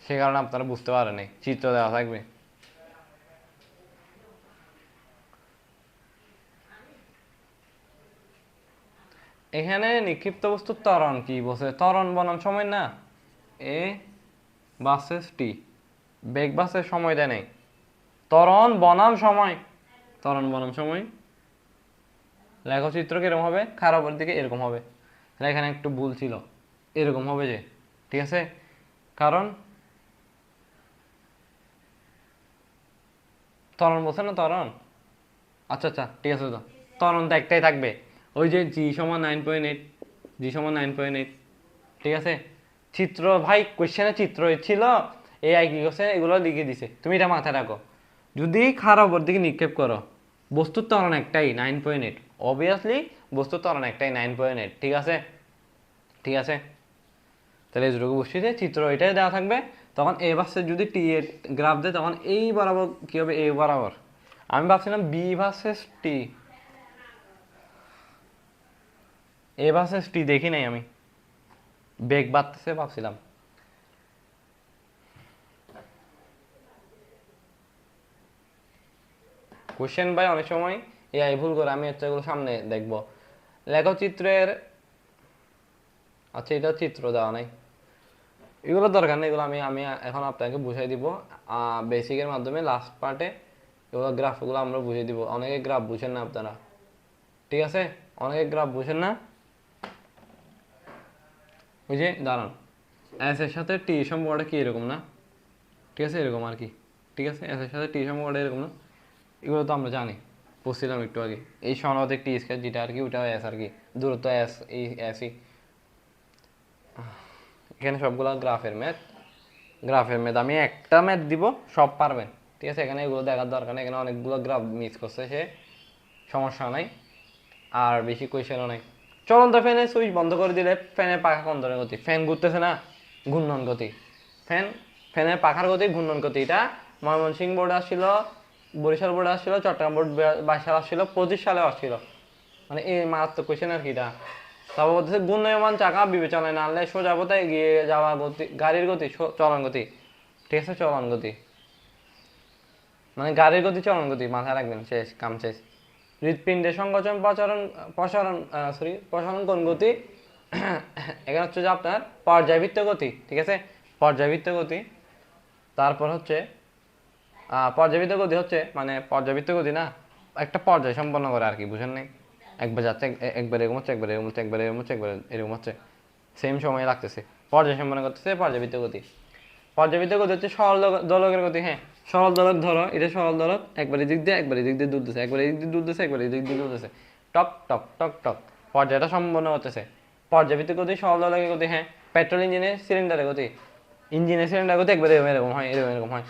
সে কারণে আপনারা বুঝতে পারেন নাই, চিত্র দেওয়া থাকবে। এখানে নিক্ষিপ্ত বস্তুর ত্বরণ কি বলছে? ত্বরণ বনাম সময় না, এ ভার্সেস টি, বেগ ভার্সেস সময় দেয় নেই, ত্বরণ বনাম সময়, ত্বরণ বনাম সময়। লেখচিত্র কিরকম হবে? খারাপের দিকে এরকম হবে। তাহলে এখানে একটু ভুল ছিল, এরকম হবে যে, ঠিক আছে, কারণ ত্বরণ বলছে না, ত্বরণ। আচ্ছা আচ্ছা, ঠিক আছে, তো ত্বরণ তো একটাই থাকবে, ওই যে জি সমান 9.8, জি সমান 9.8। ঠিক আছে, চিত্র ভাই কোয়েশ্চেনে চিত্র ছিল, এআই কি করছে? এগুলো লিখে দিছে, তুমি এটা মাথায় রাখো। যদি খারাপ ওর দিকে নিক্ষেপ করো, বস্তুর ত্বরণ একটাই 9.8, অবভিয়াসলি বস্তুর ত্বরণ একটাই 9.8, ঠিক আছে ঠিক আছে। তাহলে এইটুকু বুঝছি যে চিত্র এটাই দেওয়া থাকবে, তখন এ ভার্সেস যদি টি এর গ্রাফ দেয় তখন এই বরাবর কী হবে, এ বরাবর। আমি ভাবছিলাম বি ভার্সেস টি, এ ভার্সেস টি দেখি নাই আমি, বেগ বাড়তেছে ভাবছিলাম। কোশ্চেন ভাই অনেক সময় এআই ভুল করে, আমি হচ্ছে এগুলো সামনে দেখবো। লেখচিত্রের, আচ্ছা এটা চিত্র দেওয়া নাই, এগুলো দরকার নেই, এগুলো আমি আমি এখন আপনাকে বুঝাই দিব বেসিকের মাধ্যমে। লাস্ট পার্টে এগুলো গ্রাফগুলো আমরা বুঝিয়ে দিব। অনেকে গ্রাফ বুঝেন না আপনারা, ঠিক আছে, অনেকে গ্রাফ বুঝেন না। ওই যে দাঁড়ান, এস এর সাথে টি সম্পর্কটা কি এরকম না, ঠিক আছে এরকম আর কি, ঠিক আছে, এস এর সাথে টি সম্পর্কটা এরকম না, এগুলো তো আমরা জানি, বুঝছিলাম একটু আগে। এই সমানুপাতিক টি স্কয়ার যেটা আর কি, ওটা এস আর কি, দূরত্ব এস, এই এসই। এখানে সবগুলো গ্রাফের ম্যাথ, গ্রাফের ম্যাথ আমি একটা ম্যাথ দিব, সব পারবেন, ঠিক আছে। এখানে এগুলো দেখার দরকার নেই, এখানে অনেকগুলো গ্রাফ মিস করছে সে, সমস্যা নাই, আর বেশি কোয়েশ্চেনও নাই। চলন্ত ফ্যানের সুইচ বন্ধ করে দিলে ফ্যানের পাখা কোন ধরনের গতি, ফ্যান ঘুরতেছে না, ঘূর্ণন গতি, ফ্যানের পাখার গতি ঘূর্ণন গতি। এটা ময়মনসিংহ বোর্ডে আসছিল, বরিশাল বোর্ডে আসছিল, চট্টগ্রাম বোর্ড 22 সালে আসছিল, 25 সালেও আসছিল, মানে এই মারাত্মক কোয়েশ্চেন আর কি এটা। তারপর বলতেছে ঘূর্ণায়মান চাকা বিবেচনায় না আনলে সোজা পথে এগিয়ে যাওয়া গতি, গাড়ির গতি চলন গতি, ঠিক আছে, চলন গতি মানে গাড়ির গতি চলন গতি, মাথায় রাখবেন, শেষ, কাম শেষ। হৃৎপিণ্ডের সংকোচন প্রসারণ কোন গতি, এখানে হচ্ছে যে আপনার পর্যায়বৃত্ত গতি, ঠিক আছে, পর্যায়বৃত্ত গতি। তারপর হচ্ছে পর্যাবৃত্ত গতি হচ্ছে মানে পর্যাবৃত্ত গতি না, একটা পর্যায় সম্পন্ন করে আর কি, বুঝেন নাই, একবার যাচ্ছে, একবার এরকম হচ্ছে, একবার এরকম হচ্ছে, একবার এরকম হচ্ছে, একবার এরকম হচ্ছে, সেম সময় লাগতেছে, পর্যায় সম্পন্ন করতেছে, পর্যাবৃত্ত গতি। পর্যাবৃত্ত গতি হচ্ছে সরল দোলকের গতি, হ্যাঁ, সরল দোলক ধরো, এটা সরল দোলক, একবার এদিক দিয়ে একবার এদিক দিয়ে দুলতেছে, একবার এদিক দিয়ে দুলতেছে, একবার এদিক দিয়ে দুলতেছে, টক টক টক টক, পর্যায়টা সম্পন্ন হতেছে। পর্যাবৃত্ত গতি সরল দোলকের গতি, হ্যাঁ, পেট্রোল ইঞ্জিনের সিলিন্ডারের গতি, ইঞ্জিনের সিলিন্ডার গতি একবার এরকম হয়, এরকম এরকম হয়,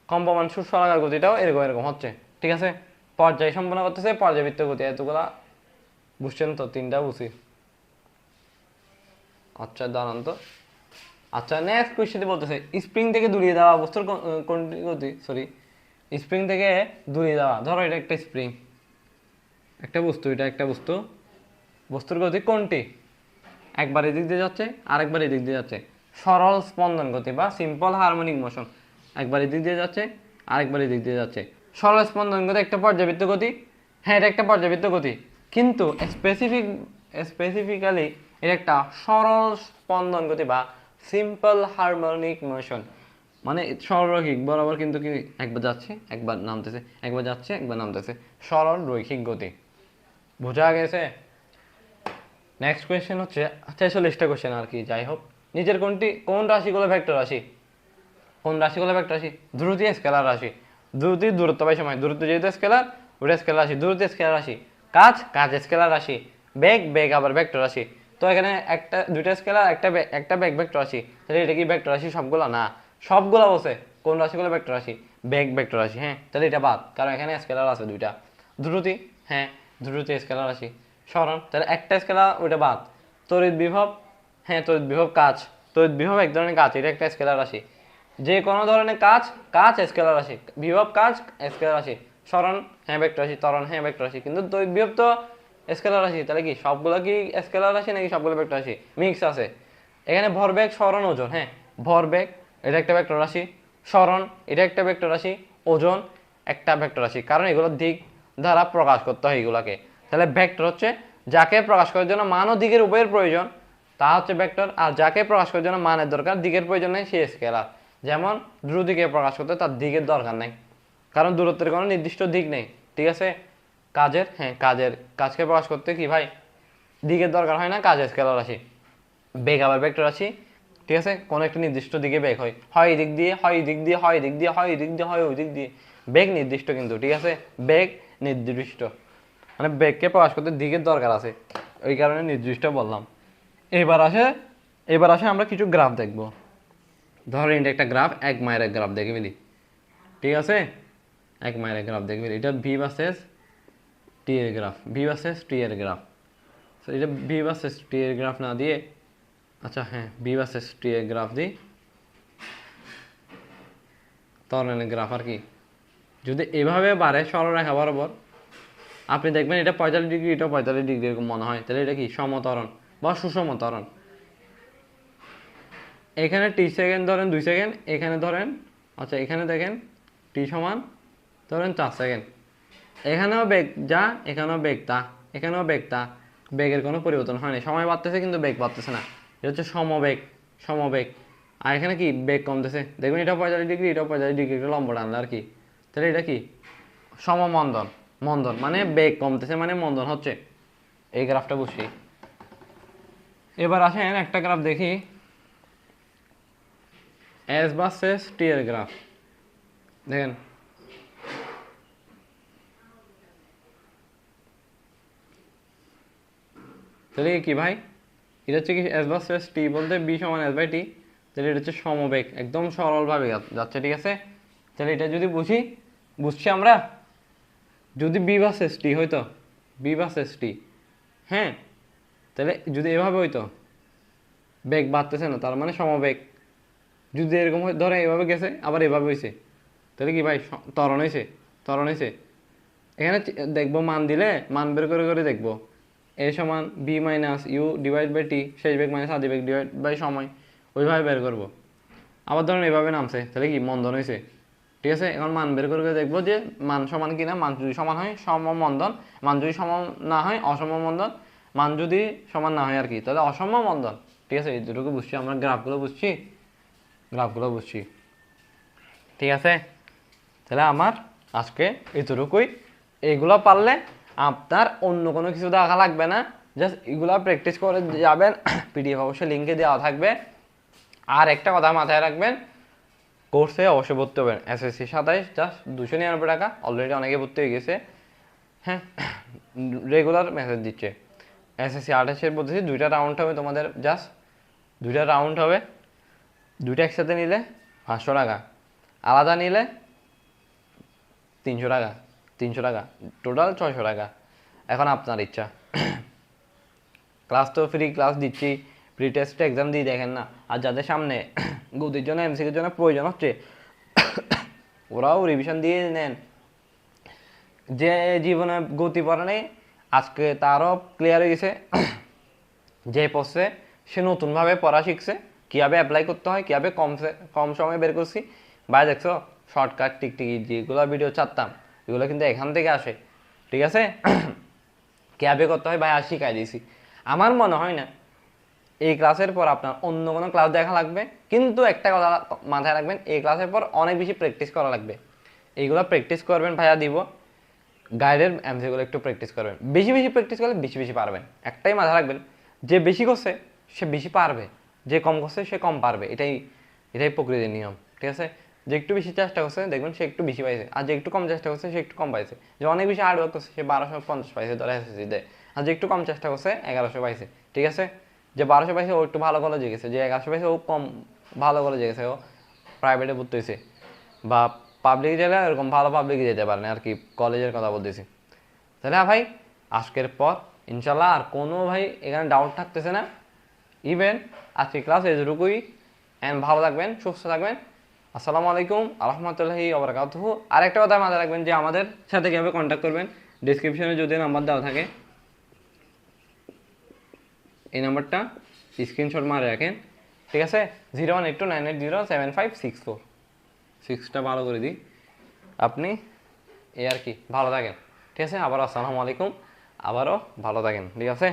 কম্পমান সূচনাকার গতিটাও এরকম এরকম হচ্ছে, ঠিক আছে। পর্যায় সম্পন্ন করতেছে পর্যাবৃত্ত গতি, এতগুলা বুঝছেন তো, তিনটা বুঝি। আচ্ছা দাঁড়ান তো, আচ্ছা নেক্সট কোয়েশ্চেনে বলতেছে স্প্রিং থেকে দূরিয়ে দেওয়া বস্তুর কোনটি গতি, সরি, স্প্রিং থেকে দূরিয়ে দেওয়া, ধরো এটা একটা স্প্রিং, একটা বস্তু, এটা একটা বস্তু, বস্তুর গতি কোনটি, একবার এদিক দিয়ে যাচ্ছে আরেকবার এদিক দিয়ে যাচ্ছে, সরল স্পন্দন গতি বা সিম্পল হারমোনিক মোশন, একবার এদিক দিয়ে যাচ্ছে আরেকবার এদিক দিয়ে যাচ্ছে, সরল স্পন্দন গতি একটা পর্যাবৃত্ত গতি, হ্যাঁ এটা একটা পর্যাবৃত্ত গতি, কিন্তু স্পেসিফিক্যালি এটা একটা সরল স্পন্দন গতি বা সিম্পল হারমোনিক মোশন, মানে সরলরৈখিক বরাবর, কিন্তু কি একবার যাচ্ছে একবার নামতেছে, একবার যাচ্ছে একবার নামতেছে, সরল রৈখিক গতি, বোঝা গেছে। নেক্সট কোয়েশ্চেন হচ্ছে 46টা কোয়েশ্চেন আর কি, যাই হোক, নিচের কোন রাশিগুলো ভেক্টর রাশি, কোন রাশিগুলো ভেক্টর রাশি, দ্রুতি স্কেলার রাশি, দ্রুতি দূরত্ব বাই সময়, দূরত্ব যেহেতু স্কেলার ওটা স্কেলার রাশি, দ্রুতি স্কেলার রাশি, কাজ স্কেলার রাশি, বেগ আবার ভেক্টর রাশি। তো এখানে দুইটা স্কেলার একটা বেগ ভেক্টর রাশি, তাহলে এটা কি ভেক্টর রাশি সবগুলা, না, সবগুলা বসে কোন রাশিগুলো ভেক্টর রাশি, বেগ ভেক্টর রাশি, হ্যাঁ, তাহলে এটা বাদ, কারণ এখানে স্কেলার আছে দুইটা। দ্রুতি, হ্যাঁ দ্রুতি স্কেলার রাশি। সরণ, তাহলে একটা স্কেলার ওইটা বাদ। তড়িৎ বিভব, হ্যাঁ তড়িৎ বিভব তড়িৎ বিভব এক ধরনের কাজ, এটা একটা স্কেলার রাশি, যে কোনো ধরনের কাজ স্কেলার রাশি, বিভব স্কেলার রাশি, সরণ হ্যাঁ ভেক্টর রাশি, ত্বরণ হ্যাঁ ভেক্টর রাশি, কিন্তু তড়িৎ বিভব তো স্কেলার রাশি, তাহলে কি সবগুলো কি স্কেলার রাশি নাকি সবগুলো ভেক্টর রাশি, মিক্স আছে। এখানে ভরবেগ, সরণ, ওজন, হ্যাঁ ভরবেগ এটা একটা ভেক্টর রাশি, সরণ এটা একটা ভেক্টর রাশি, ওজন একটা ভেক্টর রাশি, কারণ এগুলোর দিক দ্বারা প্রকাশ করতে হয় এগুলাকে। তাহলে ভেক্টর হচ্ছে যাকে প্রকাশ করার জন্য মান ও দিকের উভয়ের প্রয়োজন তা হচ্ছে ভেক্টর, আর যাকে প্রকাশ করার জন্য মানের দরকার দিকের প্রয়োজন নেই সে স্কেলার। যেমন দ্রুতিকে প্রকাশ করতে তার দিকের দরকার নেই, কারণ দূরত্বের কোনো নির্দিষ্ট দিক নেই, ঠিক আছে। কাজকে প্রকাশ করতে কি ভাই দিকের দরকার হয় না, কাজের স্কেলার রাশি। বেগ আবার ভেক্টর রাশি, ঠিক আছে, কোনো একটা নির্দিষ্ট দিকে বেগ হয় এই দিক দিয়ে, হয় এই দিক দিয়ে, হয় এই দিক দিয়ে, হয় এই দিক দিয়ে, হয় ওই দিক দিয়ে, বেগ নির্দিষ্ট কিন্তু, ঠিক আছে, বেগ নির্দিষ্ট, মানে বেগকে প্রকাশ করতে দিকের দরকার আছে, ওই কারণে নির্দিষ্ট বললাম। এবার আসে আমরা কিছু গ্রাফ দেখব। ধরেন এটা একটা গ্রাফ, এক মায়ের গ্রাফ দেখে মিলি, ঠিক আছে, এক মায়ের গ্রাফ দেখে মিলি, এটা ভি ভার্সেস টি এর গ্রাফ, বি ভার্সেস টি এর গ্রাফ। তো এটা বি ভার্সেস টি এর গ্রাফ না দিয়ে, আচ্ছা হ্যাঁ বি ভার্সেস টি এর গ্রাফ দিই, ত্বরণের গ্রাফ আর কি। যদি এভাবে বাড়ে সরলরেখা বরাবর, আপনি দেখবেন এটা 45 ডিগ্রি, এটা 45 ডিগ্রি এরকম মনে হয়, তাহলে এটা কি সমত্বরণ বা সুষমত্বরণ। এখানে টি সেকেন্ড ধরেন 2 সেকেন্ড, এখানে ধরেন, আচ্ছা এখানে দেখেন টি সমান ধরেন 4 সেকেন্ড, এখানেও বেগ যা, এখানেও বেগ তা, এখানেও বেগ তা, বেগের কোনো পরিবর্তন হয়নি, সময় বাড়তেছে কিন্তু বেগ বাড়তেছে না, এটা হচ্ছে সমবেগ, সমবেগ। আর এখানে কি বেগ কমতেছে, দেখবেন এটা 45 ডিগ্রি, এটা 45 ডিগ্রি, এটা লম্বা টানলে আর কি, তাহলে এটা কি সমমন্দন, মন্দন মানে বেগ কমতেছে মানে মন্দন হচ্ছে। এই গ্রাফটা বুঝি। এবার আসেন একটা গ্রাফ দেখি, এস ভার্সেস টি এর গ্রাফ। দেখেন তাহলে কি ভাই, এটা হচ্ছে কি এস ভার্সেস টি বলতে বি সমান এস বাই টি, তাহলে এটা হচ্ছে সমবেগ, একদম সরলভাবে যাচ্ছে, ঠিক আছে। তাহলে এটা যদি বুঝছি আমরা, যদি বি ভার্সেস টি হইতো, বি ভার্সেস টি, হ্যাঁ, তাহলে যদি এভাবে হইতো, বেগ বাড়তেছে না, তার মানে সমবেগ। যদি এরকম ধরে এভাবে গেছে আবার এভাবে হয়েছে, তাহলে কি ভাই ত্বরণ হয়েছে, ত্বরণ হয়েছে। এখানে দেখবো মান দিলে, মান বের করে করে দেখবো, এ সমান B minus u divide by t, শেষ বেগ মাইনাস আদি বেগ ডিভাইড বাই সময়, ওইভাবে বের করবো। আবার ধরুন এভাবে নামছে, তাহলে কি মন্দন হয়েছে, ঠিক আছে। এখন মান বের করে দেখবো যে মান সমান কিনা, মান যদি সমান হয় সমমন্দন, মান যদি সমান না হয় অসমমন্দন, মান যদি সমান না হয় আর কি তাহলে অসমমন্দন, ঠিক আছে। এই দুটোকে বুঝছি আমরা, গ্রাফগুলো বুঝছি, গ্রাফগুলো বুঝছি, ঠিক আছে। তাহলে আমার আজকে এতটুকুই, এইগুলো পারলে আপনার অন্য কোনো কিছু দেখা লাগবে না, জাস্ট এগুলো প্র্যাকটিস করে যাবেন। পিডিএফ অবশ্যই লিঙ্কে দেওয়া থাকবে। আর একটা কথা মাথায় রাখবেন, কোর্সে অবশ্যই ভর্তি হবেন। এসএসসি 27 জাস্ট 299 টাকা, অলরেডি অনেকে ভর্তি হয়ে গেছে, হ্যাঁ, রেগুলার মেসেজ দিচ্ছে। এসএসসি 28-এর পদ্ধতি 2টা রাউন্ড হবে তোমাদের, জাস্ট 2টা রাউন্ড হবে, 2টা একসাথে নিলে 500 টাকা, আলাদা নিলে 300 টাকা, 300 টাকা, টোটাল 600 টাকা। এখন আপনার ইচ্ছা। ক্লাস তো ফ্রি ক্লাস দিচ্ছি, প্রি টেস্ট এক্সাম দিয়ে দেখেন না। আর যাদের সামনে গতির জন্য এমসিকিউর জন্য প্রয়োজন হচ্ছে, ওরাও রিভিশন দিয়ে নেন। যে জীবনে গতি পড়ে নেই, আজকে তারও ক্লিয়ার হয়ে গেছে। যে পড়ছে সে নতুনভাবে পড়া শিখছে, কীভাবে অ্যাপ্লাই করতে হয়, কীভাবে কম সময়ে বের করছি। ভাই দেখছো শর্টকাট টিকটিকি যেগুলো ভিডিও চাচ্তাম, এগুলো কিন্তু এখান থেকে আসে, ঠিক আছে। কীভাবে করতে হয় ভাই আর শিখাই দিয়েছি। আমার মনে হয় না এই ক্লাসের পর আপনার অন্য কোনো ক্লাস দেখা লাগবে, কিন্তু একটা কথা মাথায় রাখবেন, এই ক্লাসের পর অনেক বেশি প্র্যাকটিস করা লাগবে। এইগুলো প্র্যাকটিস করবেন, ভাইয়া দিব গাইডের এমসিগুলো একটু প্র্যাকটিস করবেন, বেশি বেশি প্র্যাকটিস করলে বেশি বেশি পারবেন। একটাই মাথায় রাখবেন, যে বেশি করছে সে বেশি পারবে, যে কম করছে সে কম পারবে, এটাই এটাই প্রকৃতির নিয়ম, ঠিক আছে। যে একটু বেশি চেষ্টা করছে দেখবেন সে একটু বেশি পাইছে, আর যে একটু কম চেষ্টা করছে সে একটু কম পাইছে। যে অনেক বেশি হার্ড ওয়ার্ক করছে সে 1250 পাইছে ধরে এসএসসি দেয়, আর যে একটু কম চেষ্টা করছে 1100 পাইছে, ঠিক আছে। যে 1200 পাইছে ও একটু ভালো কলেজে গেছে, যে 1100 পাইছে ও কম ভালো কলেজে গেছে, ও প্রাইভেটে ভর্তি হয়েছে, বা পাবলিকে গেলে এরকম ভালো পাবলিকে যেতে পারেন আর কি, কলেজের কথা বলতেছি। তাহলে ভাই আজকের পর ইনশাল্লাহ আর কোনো ভাই এখানে ডাউট থাকতেছে না। ইভেন আজকে ক্লাস এতটুকুই, অ্যান্ড ভালো থাকবেন, সুস্থ থাকবেন। আসসালামু আলাইকুম আরহামতুল্লাহি ওবারাকাতুহু। আরেকটা কথা মাথায় রাখবেন যে আমাদের সাথে কীভাবে কন্ট্যাক্ট করবেন, ডিসক্রিপশনে যদি নাম্বার দেওয়া থাকে এই নাম্বারটা স্ক্রিনশট মারে রাখেন, ঠিক আছে। 01829807564, 6টা ভালো করে দিই, আপনি এই আর কি ভালো থাকেন, ঠিক আছে। আবারও আসসালামু আলাইকুম, আবারও ভালো থাকেন, ঠিক আছে।